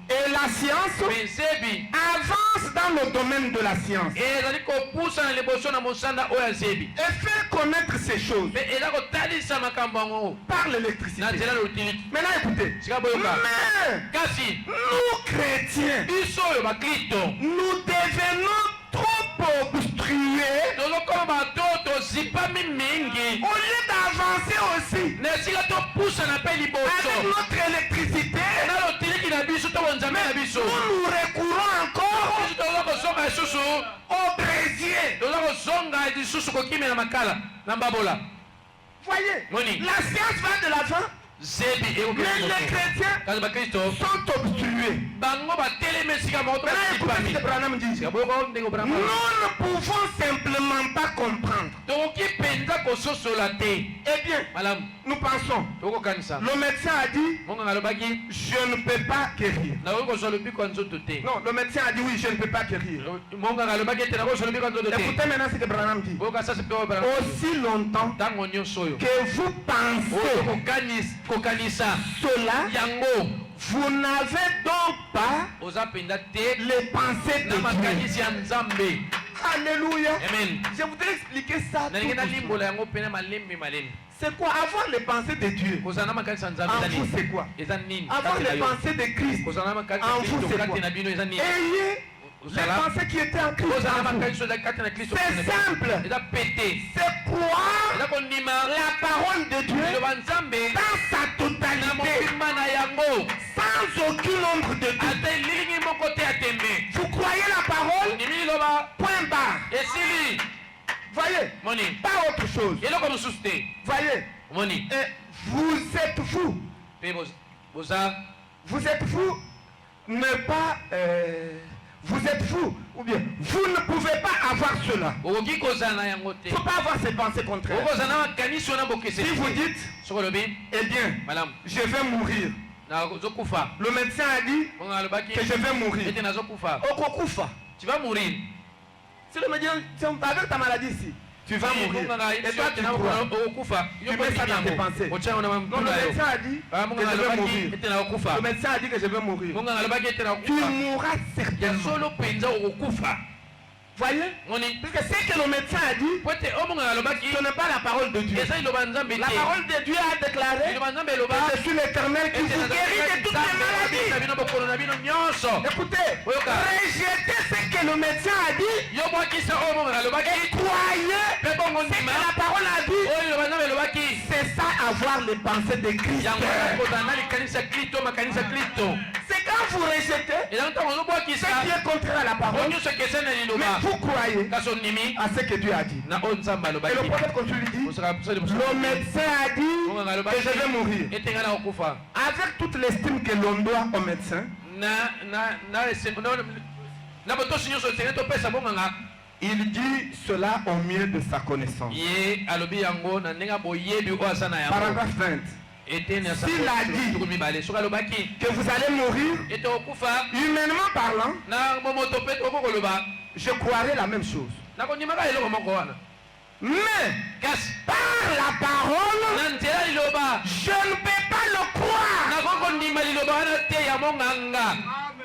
et la science avance dans le domaine de la science et fait connaître ces choses par l'électricité. Maintenant écoutez, mais nous chrétiens, nous devenons trop obstrués au lieu d'avancer aussi avec notre électricité. Nous recourons encore au brésier. Voyez, la science va de l'avant, mais les chrétiens sont obstrués. Maintenant, écoutez ce que Branham dit. Nous ne pouvons simplement pas comprendre. Eh bien, nous pensons, le médecin a dit, je ne peux pas guérir. Non, le médecin a dit, oui, je ne peux pas guérir. Écoutez maintenant ce que Branham dit. Aussi longtemps que vous pensez cela, vous n'avez donc pas les pensées de Dieu. Alléluia. Amen. Je voudrais expliquer ça. C'est quoi avoir les pensées de Dieu? En vous, c'est quoi? Avoir les pensées de Christ en vous, c'est quoi? Ayez les pensées qui étaient en Christ. C'est simple. C'est croire la parole de Dieu dans sa totalité, sans aucun nombre de doute. Vous croyez la parole, point barre. Voyez, pas autre chose. Voyez, et vous êtes fou. Vous êtes fou, ne pas... vous êtes fou, ou bien vous ne pouvez pas avoir cela. Il ne faut pas avoir ces pensées contraires. Si vous dites, eh bien, je vais mourir. Le médecin a dit que je vais mourir. Tu vas mourir. C'est le médecin, avec ta maladie ici. tu vas mourir. Et toi, tu crois. Tu mets ça dans tes pensées. Donc, le médecin a dit que je vais mourir. Le médecin a dit que je vais mourir. Tu mourras certainement. Voyez? Parce que c'est que le médecin a dit, ce n'est pas la parole de Dieu. La parole de Dieu a déclaré que je suis l'Éternel qui vous guérit de toutes les maladies. Écoutez, rejetez ce que le médecin a dit et croyez ce que la parole a dit. C'est ça avoir les pensées de Christ. C'est quand vous rejetez ce qui est contraire à la parole, mais vous croyez à ce que Dieu a dit. Et le prophète continue lui dit, le médecin a dit que je vais mourir. Avec toute l'estime que l'on doit au médecin, il dit cela au mieux de sa connaissance. Paragraphe 20. S'il a dit que vous allez mourir, humainement parlant, je croirais la même chose. Mais par la parole, je ne peux pas le croire.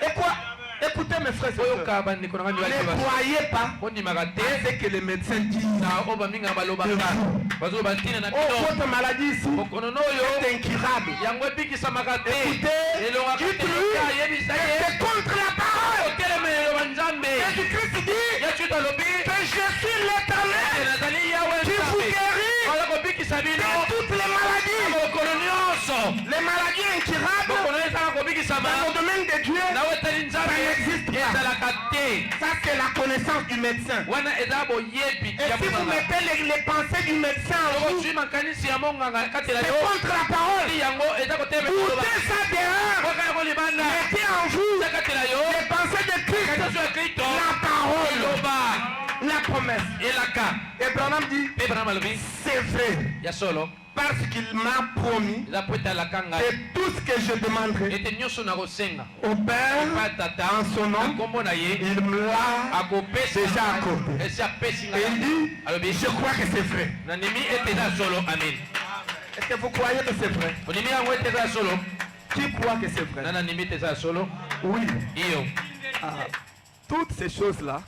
Et quoi? Écoutez mes frères et sœurs, ne croyez pas à ce que les médecins disent de vous. Votre maladie ici est incurable. Écoutez, dites-lui que c'est contre la parole. Jésus-Christ dit que je suis l'Éternel qui vous guérit de toutes les maladies. Les maladies incurables dans le domaine de Dieu, ça n'existe pas. Ça c'est la connaissance du médecin. Et si vous mettez les pensées du médecin en vous, c'est contre la parole. Boutez ça dehors. Mettez en vous les pensées de Christ, la parole, la promesse. Et Branham dit, c'est vrai. Parce qu'il m'a promis que tout ce que je demanderai au Père en son nom, il me l'a déjà accordé. Et il dit, je crois que c'est vrai. Est-ce que vous croyez que c'est vrai? Qui croit que c'est vrai? Oui. Toutes ces choses-là